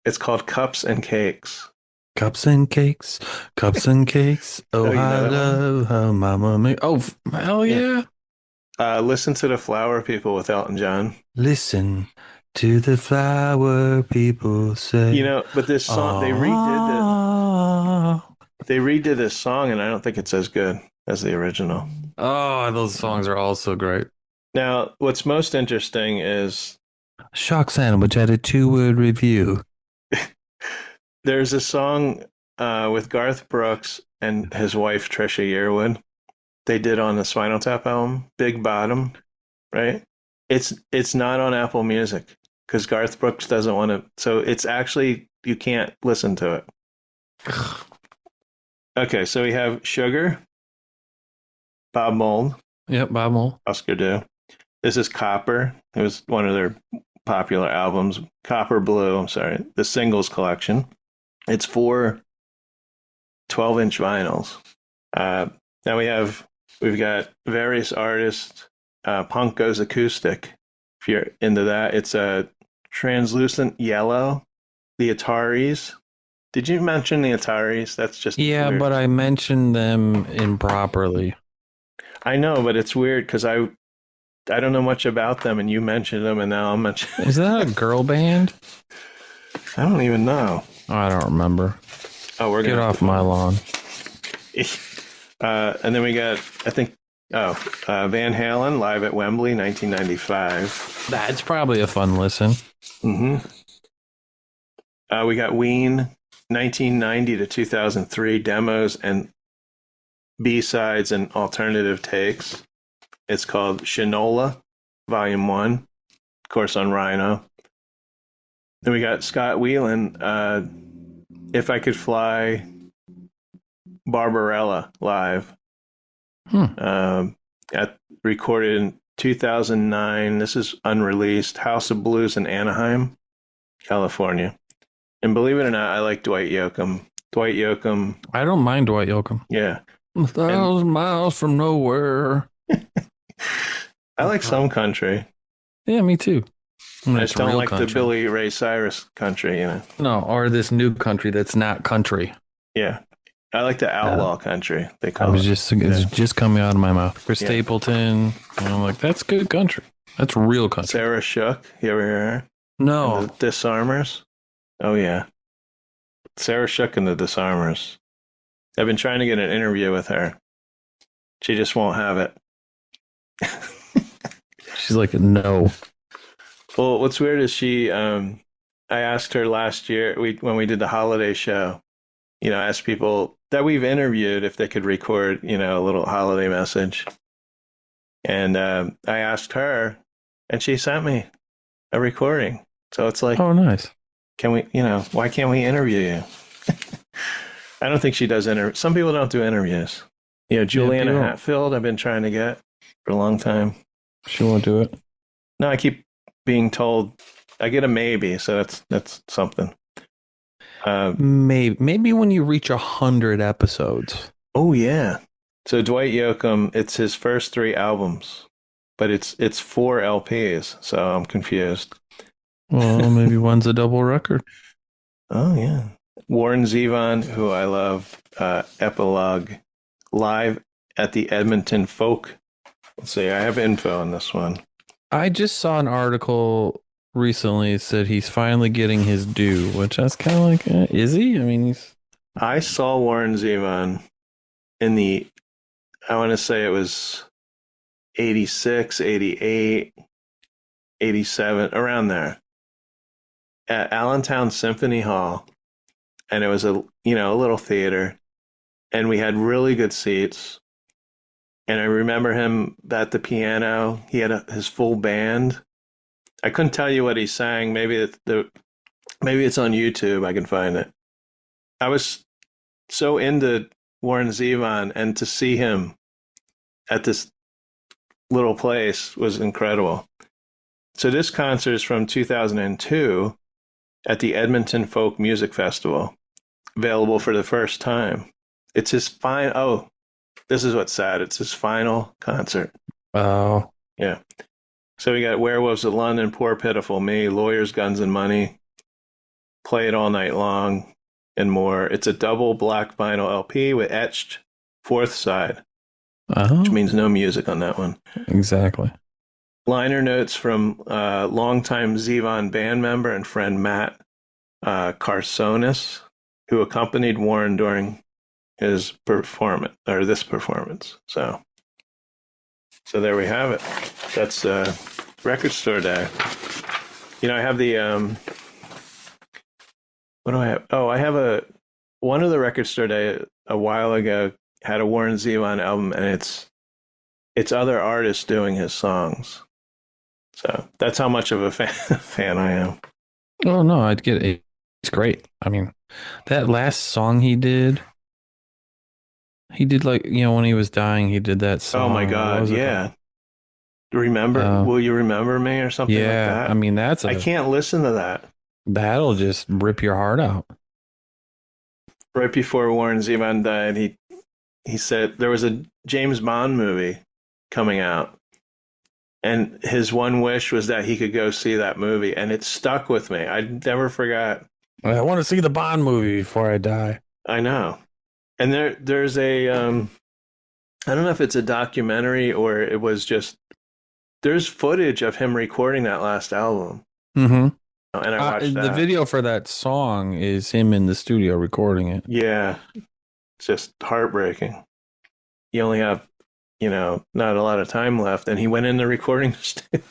It's called Cups and Cakes. Cups and cakes, cups and cakes. Oh, I love how Mama made. Oh, hell yeah. Listen to the Flower People with Elton John. Listen to the flower people say. But this song, they redid this song, and I don't think it's as good as the original. Oh, those songs are all so great. Now, what's most interesting is Shock Sandwich had a 2-word review. there's a song with Garth Brooks and his wife Trisha Yearwood. They did on the Spinal Tap album, Big Bottom, right? It's not on Apple Music because Garth Brooks doesn't want to. So it's actually, you can't listen to it. Okay, so we have Sugar, Bob Mould, Yep, Bob Mole. Oscar Du. This is Copper. It was one of their popular albums. Copper Blue, I'm sorry. The singles collection. It's 4 12-inch vinyls. Now we've got various artists. Punk Goes Acoustic. If you're into that, it's a Translucent Yellow. The ATARIS. Did you mention the ATARIS? That's just weird. But I mentioned them improperly. I know, but it's weird because I don't know much about them, and you mentioned them, and now I'm mentioning. Is that a girl band? I don't even know. Oh, I don't remember. Oh, we're Get gonna off my lawn. And then we got, I think, Van Halen live at Wembley, 1995. That's probably a fun listen. Mm-hmm. We got WEEN, 1990 to 2003 demos and B-sides and alternative takes. It's called Shinola, Volume 1, of course, on Rhino. Then we got Scott Weiland, If I Could Fly, Barbarella live. Recorded in 2009. This is unreleased. House of Blues in Anaheim, California. And believe it or not, I like Dwight Yoakam. Dwight Yoakam. I don't mind Dwight Yoakam. Yeah. 1,000 miles from nowhere. I like some country. Yeah, me too. I just don't like the Billy Ray Cyrus country, you know. No, or this new country that's not country. Yeah. I like the outlaw country. They call It's just coming out of my mouth. Chris Stapleton. And I'm like, that's good country. That's real country. Sarah Shook. You ever hear her? No. And the Disarmers. Oh, yeah. Sarah Shook and the Disarmers. I've been trying to get an interview with her. She just won't have it. She's like, no. Well, what's weird is I asked her last year when we did the holiday show, you know, asked people that we've interviewed if they could record, you know, a little holiday message. And I asked her, and she sent me a recording. So it's like, oh, nice. Can we, you know, why can't we interview you? I don't think she does some people don't do interviews. You know, Juliana Hatfield, I've been trying to get for a long time. She won't do it. No, I keep being told I get a maybe, so that's something. Maybe when you reach 100 episodes. Oh yeah. So Dwight Yoakam, it's his first 3 albums, but it's 4 LPs, so I'm confused. Well, maybe one's a double record. Oh yeah. Warren Zevon, who I love, Epilogue, live at the Edmonton Folk. Let's see, I have info on this one. I just saw an article recently that said he's finally getting his due, which I was kind of like, is he? I mean, I saw Warren Zevon in I want to say it was 86, 88, 87, around there, at Allentown Symphony Hall. And it was a little theater, and we had really good seats. And I remember him at the piano. He had his full band. I couldn't tell you what he sang. Maybe it's on YouTube. I can find it. I was so into Warren Zevon, and to see him at this little place was incredible. So this concert is from 2002 at the Edmonton Folk Music Festival, available for the first time. It's his this is what's sad. It's his final concert. oh, Yeah. So we got Werewolves of London, Poor Pitiful Me, Lawyers, Guns, and Money, Play It All Night Long, and more. It's a double black vinyl LP with etched 4th side, which means no music on that one. Exactly. Liner notes from longtime Zevon band member and friend Matt Carsonis, who accompanied Warren during his performance, or this performance. So So there we have it. That's record store day. You know, I have the what do I have? Oh, I have one of the record store day a while ago had a Warren Zevon album, and it's other artists doing his songs. So that's how much of a fan I am. Oh no, I'd get it. It's great. I mean, that last song he did like, you know, when he was dying, he did that song. Oh my God, yeah. Remember, will you remember me or something like that? I mean, I can't listen to that. That'll just rip your heart out. Right before Warren Zevon died, he said there was a James Bond movie coming out, and his one wish was that he could go see that movie, and it stuck with me. I never forgot. I want to see the Bond movie before I die. I know. And there's a I don't know if it's a documentary or it was just, there's footage of him recording that last album. Mm-hmm. And I watched that. The video for that song is him in the studio recording it. Yeah. It's just heartbreaking. You only have, you know, not a lot of time left, and he went in the recording studio.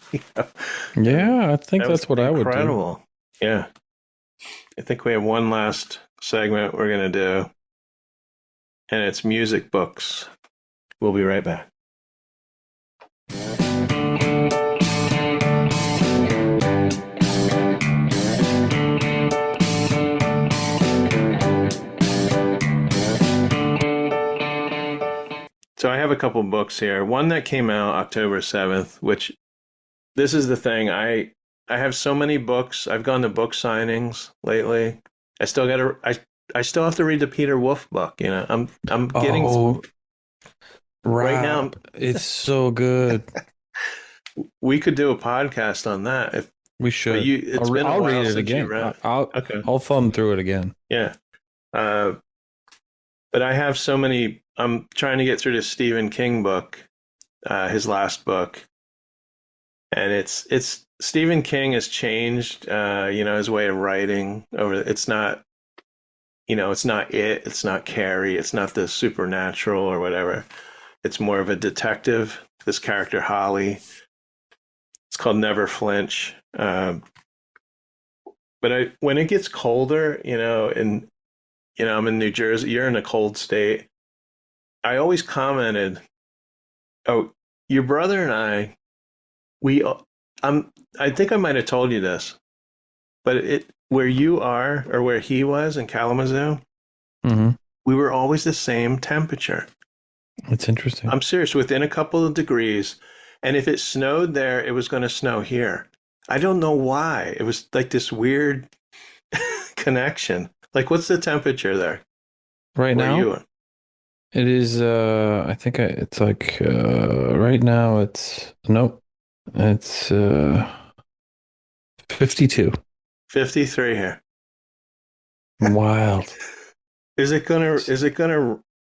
Yeah, I think that's what I would do. Incredible. Yeah. I think we have one last segment we're going to do, and it's music books. We'll be right back. So I have a couple books here. One that came out October 7th, which this is the thing. I have so many books. I've gone to book signings lately. I still have to read the Peter Wolf book, you know. I'm getting right now. It's so good. We could do a podcast on that if we should. I'll read it again. I'll thumb through it again. Yeah. But I have so many. I'm trying to get through the Stephen King book, his last book, and it's Stephen King has changed, you know, his way of writing over. It's not, you know, it's not Carrie, it's not the supernatural or whatever. It's more of a detective. This character Holly. It's called Never Flinch. But when it gets colder, you know, and you know, I'm in New Jersey. You're in a cold state. I always commented, "Oh, your brother and I think I might have told you this, but where you are or where he was in Kalamazoo, mm-hmm. we were always the same temperature. It's interesting. I'm serious, within a couple of degrees. And if it snowed there, it was going to snow here. I don't know why. It was like this weird connection. Like, what's the temperature there? Right now? It is, I think it's like, right now it's 52. 53 here. Wild. Is it gonna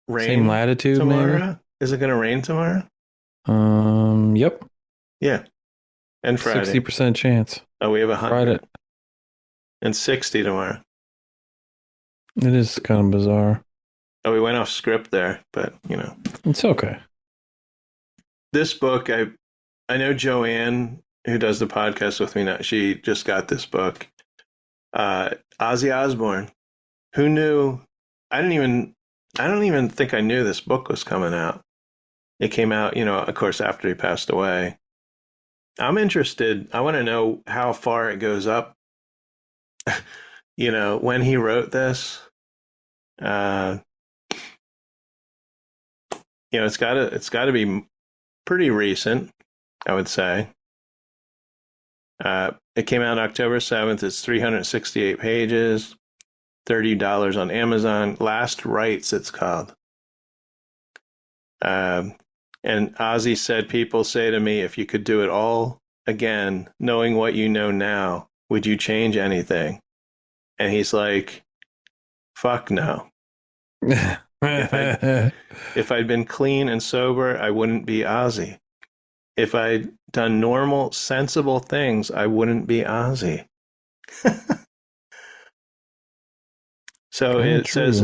rain? Same latitude tomorrow? maybe? Is it gonna rain tomorrow? Yep. Yeah. And Friday. 60% chance. Oh, we have 100. Friday. And 60 tomorrow. It is kind of bizarre. Oh, we went off script there, but you know. It's okay. This book, I know Joanne, who does the podcast with me now, she just got this book. Ozzy Osbourne. Who knew? I don't even think I knew this book was coming out. It came out, you know, of course, after he passed away. I'm interested. I want to know how far it goes up. You know, when he wrote this, you know, it's got to be pretty recent, I would say. It came out October 7th. It's 368 pages, $30 on Amazon. Last Rites, it's called. And Ozzy said, people say to me, if you could do it all again, knowing what you know now, would you change anything? And he's like, fuck no. If I'd been clean and sober, I wouldn't be Ozzy. If I'd done normal, sensible things, I wouldn't be Ozzy. So it says,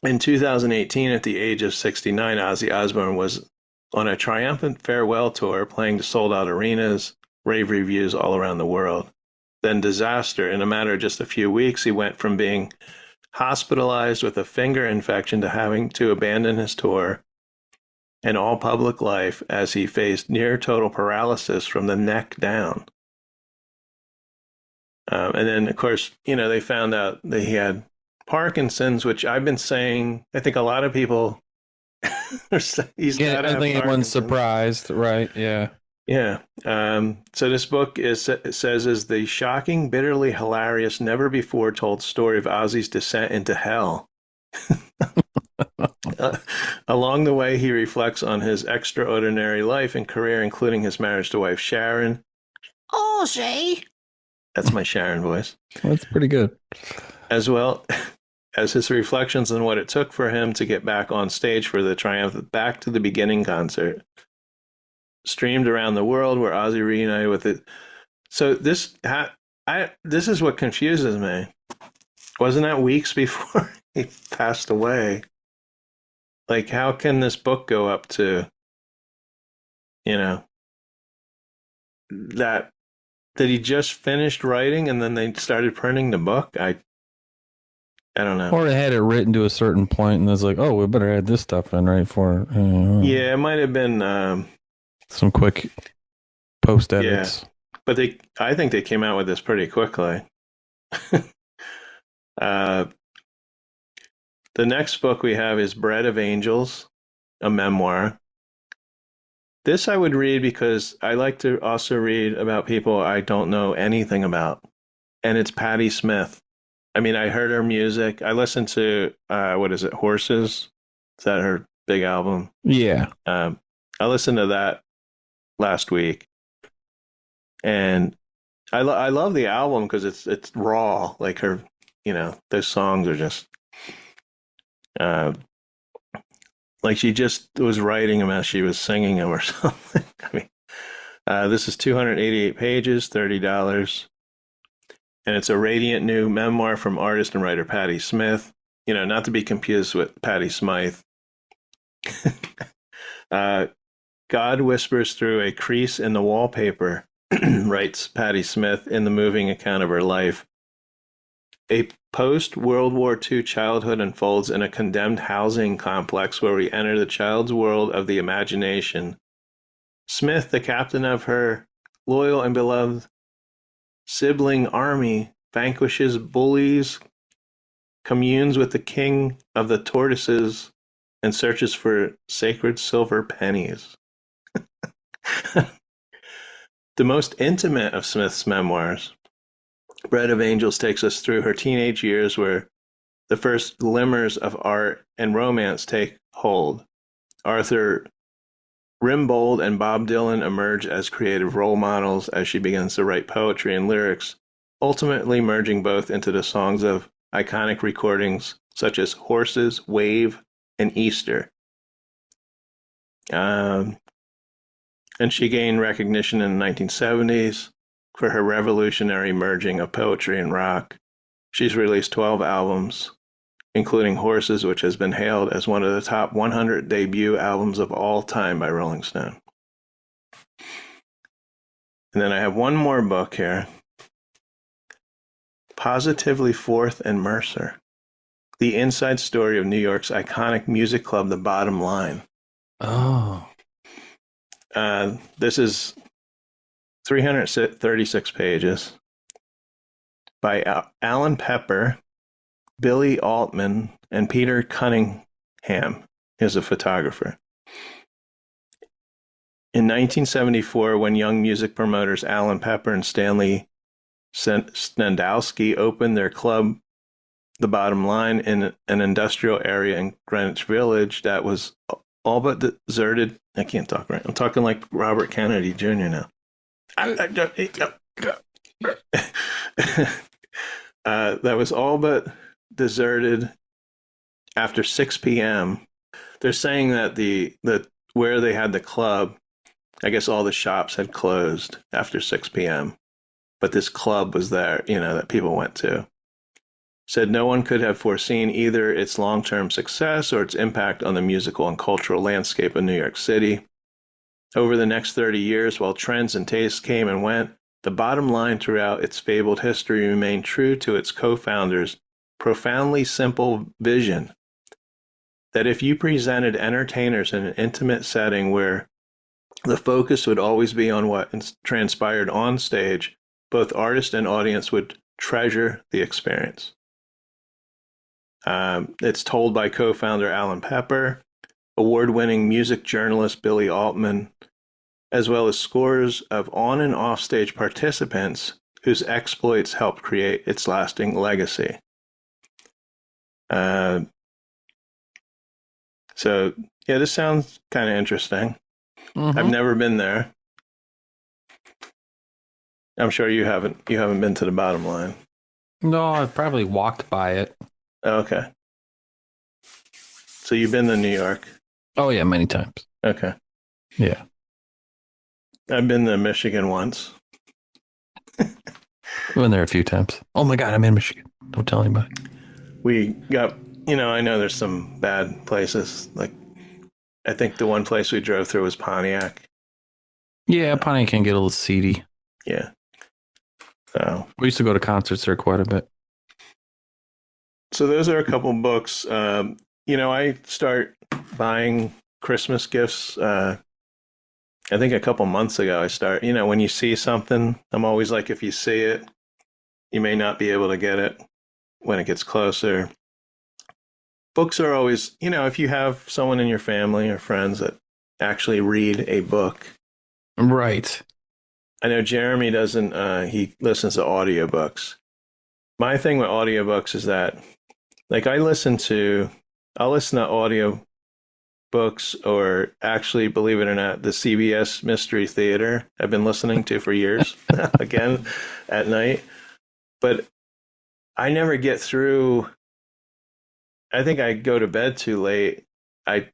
in 2018, at the age of 69, Ozzy Osbourne was on a triumphant farewell tour, playing to sold-out arenas, rave reviews all around the world. Then disaster. In a matter of just a few weeks, he went from being hospitalized with a finger infection to having to abandon his tour and all public life as he faced near total paralysis from the neck down. And then, of course, they found out that he had Parkinson's, which I've been saying, I think a lot of people he's got to have I think everyone's Parkinson's. surprised, right? Yeah. Yeah. So this book says is the shocking, bitterly hilarious, never before told story of Ozzy's descent into hell. Along the way, he reflects on his extraordinary life and career, including his marriage to wife Sharon. Ozzy! That's my Sharon voice. That's pretty good. As well as his reflections on what it took for him to get back on stage for the triumphant Back to the Beginning concert. Streamed around the world, where Ozzy reunited with it. So this is what confuses me. Wasn't that weeks before he passed away? Like, how can this book go up to, that he just finished writing and then they started printing the book? I don't know. Or they had it written to a certain point and it's like, oh, we better add this stuff in right for. Yeah, it might have been some quick post edits. Yeah, but I think they came out with this pretty quickly. The next book we have is Bread of Angels, a memoir. This I would read because I like to also read about people I don't know anything about. And it's Patti Smith. I mean, I heard her music. I listened to, what is it, Horses? Is that her big album? Yeah. I listened to that last week. And I love the album because it's raw. Like her, those songs are just... like she just was writing them as she was singing them or something. I mean, this is 288 pages, $30. And it's a radiant new memoir from artist and writer Patti Smith. Not to be confused with Patti Smythe. God whispers through a crease in the wallpaper, writes Patti Smith in the moving account of her life. A post-World War II childhood unfolds in a condemned housing complex where we enter the child's world of the imagination. Smith, the captain of her loyal and beloved sibling army, vanquishes bullies, communes with the king of the tortoises, and searches for sacred silver pennies. The most intimate of Smith's memoirs, Bread of Angels, takes us through her teenage years where the first glimmers of art and romance take hold. Arthur Rimbaud and Bob Dylan emerge as creative role models as she begins to write poetry and lyrics, ultimately merging both into the songs of iconic recordings such as Horses, Wave, and Easter. And she gained recognition in the 1970s for her revolutionary merging of poetry and rock. She's released 12 albums, including Horses, which has been hailed as one of the top 100 debut albums of all time by Rolling Stone. And then I have one more book here, Positively Fourth and Mercer, the inside story of New York's iconic music club, The Bottom Line. Oh. This is 336 pages by Alan Pepper, Billy Altman, and Peter Cunningham is a photographer. In 1974, when young music promoters Alan Pepper and Stanley Snandowski opened their club, The Bottom Line, in an industrial area in Greenwich Village that was all but deserted. I can't talk right. I'm talking like Robert Kennedy Jr. now. That was all but deserted after 6 p.m. They're saying that the where they had the club, I guess all the shops had closed after 6 p.m. But this club was there, that people went to. Said no one could have foreseen either its long-term success or its impact on the musical and cultural landscape of New York City. Over the next 30 years, while trends and tastes came and went, the bottom line throughout its fabled history remained true to its co-founders' profoundly simple vision that if you presented entertainers in an intimate setting where the focus would always be on what transpired on stage, both artist and audience would treasure the experience. It's told by co-founder Alan Pepper, award-winning music journalist Billy Altman, as well as scores of on and off stage participants whose exploits helped create its lasting legacy. So yeah, this sounds kind of interesting. Mm-hmm. I've never been there. I'm sure you haven't been to the bottom line. No, I've probably walked by it. Okay. So you've been to New York? Oh, yeah, many times. Okay. Yeah. I've been to Michigan once. I've been there a few times. Oh, my God, I'm in Michigan. Don't tell anybody. We got, I know there's some bad places. Like, I think the one place we drove through was Pontiac. Yeah, Pontiac can get a little seedy. Yeah. So we used to go to concerts there quite a bit. So those are a couple books. I start buying Christmas gifts. I think a couple months ago, I start, when you see something, I'm always like, if you see it, you may not be able to get it when it gets closer. Books are always, if you have someone in your family or friends that actually read a book. Right. I know Jeremy doesn't, he listens to audiobooks. My thing with audiobooks is that, like, I'll listen to audio books, or actually, believe it or not, the CBS Mystery Theater I've been listening to for years, again, at night. But I never get through. I think I go to bed too late. I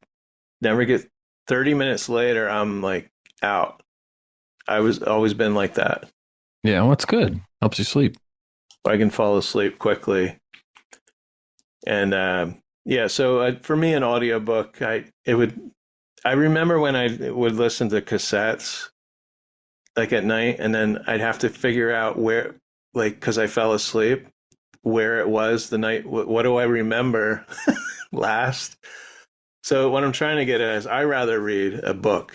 never get 30 minutes later, I'm like out. I was always been like that. Yeah, well, it's good. Helps you sleep. I can fall asleep quickly. And so for me, an audiobook, I remember when I would listen to cassettes, like at night, and then I'd have to figure out where, like, because I fell asleep, where it was the night. What do I remember last? So what I'm trying to get at is, I rather read a book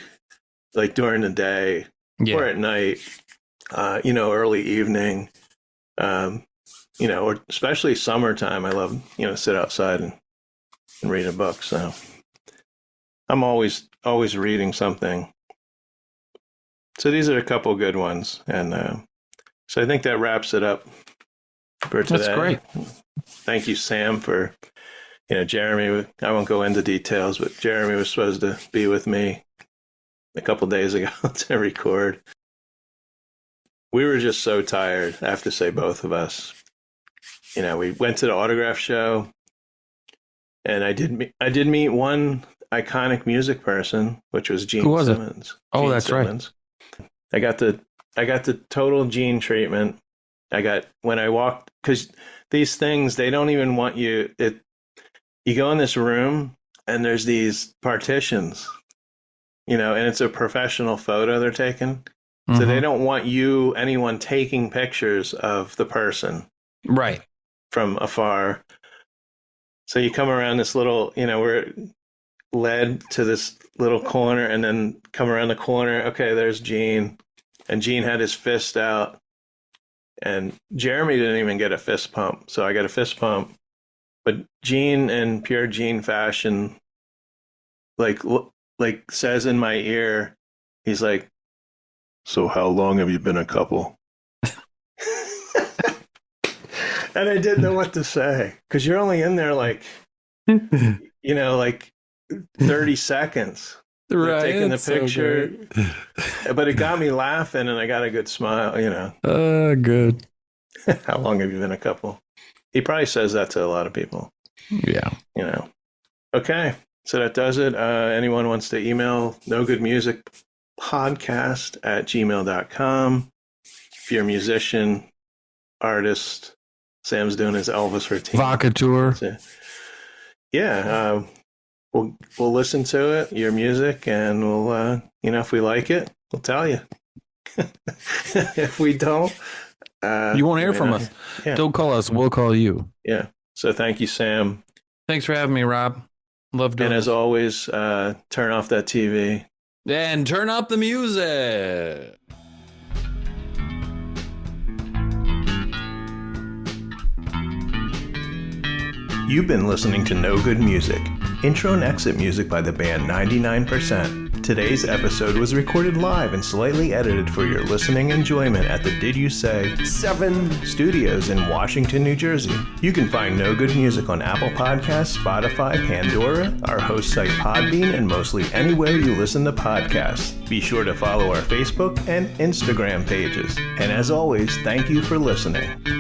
like during the day or at night, early evening, or especially summertime. I love, sit outside and read a book. So I'm always reading something. So these are a couple good ones. And so I think that wraps it up for today. That's great. Thank you, Sam, for, Jeremy. I won't go into details, but Jeremy was supposed to be with me a couple days ago to record. We were just so tired, I have to say, both of us. We went to the autograph show, and I did meet one iconic music person, which was Gene Simmons. Oh, Gene that's Simmons. Right. I got the total Gene treatment. When I walked, because these things, they don't even want you. You go in this room, and there's these partitions, and it's a professional photo they're taking. So they don't want anyone taking pictures of the person. Right. From afar. So you come around this little, we're led to this little corner, and then come around the corner. Okay, there's Gene. And Gene had his fist out. And Jeremy didn't even get a fist pump. So I got a fist pump. But Gene, in pure Gene fashion, like says in my ear, he's like, "So how long have you been a couple?" And I didn't know what to say, because you're only in there like 30 seconds. Right, taking the picture. So but it got me laughing, and I got a good smile, Good. How long have you been a couple? He probably says that to a lot of people. Yeah. Okay. So that does it. Anyone wants to email nogoodmusicpodcast@gmail.com. If you're a musician, artist, Sam's doing his Elvis routine. Vodka tour. Yeah. we'll listen to it, your music, and we'll if we like it, we'll tell you. If we don't, you won't hear from us. Yeah. Don't call us. We'll call you. Yeah. So thank you, Sam. Thanks for having me, Rob. Love doing And as this. always, turn off that TV. And turn up the music. You've been listening to No Good Music, intro and exit music by the band 99%. Today's episode was recorded live and slightly edited for your listening enjoyment at the Did You Say 7 Studios in Washington, New Jersey. You can find No Good Music on Apple Podcasts, Spotify, Pandora, our host site Podbean, and mostly anywhere you listen to podcasts. Be sure to follow our Facebook and Instagram pages. And as always, thank you for listening.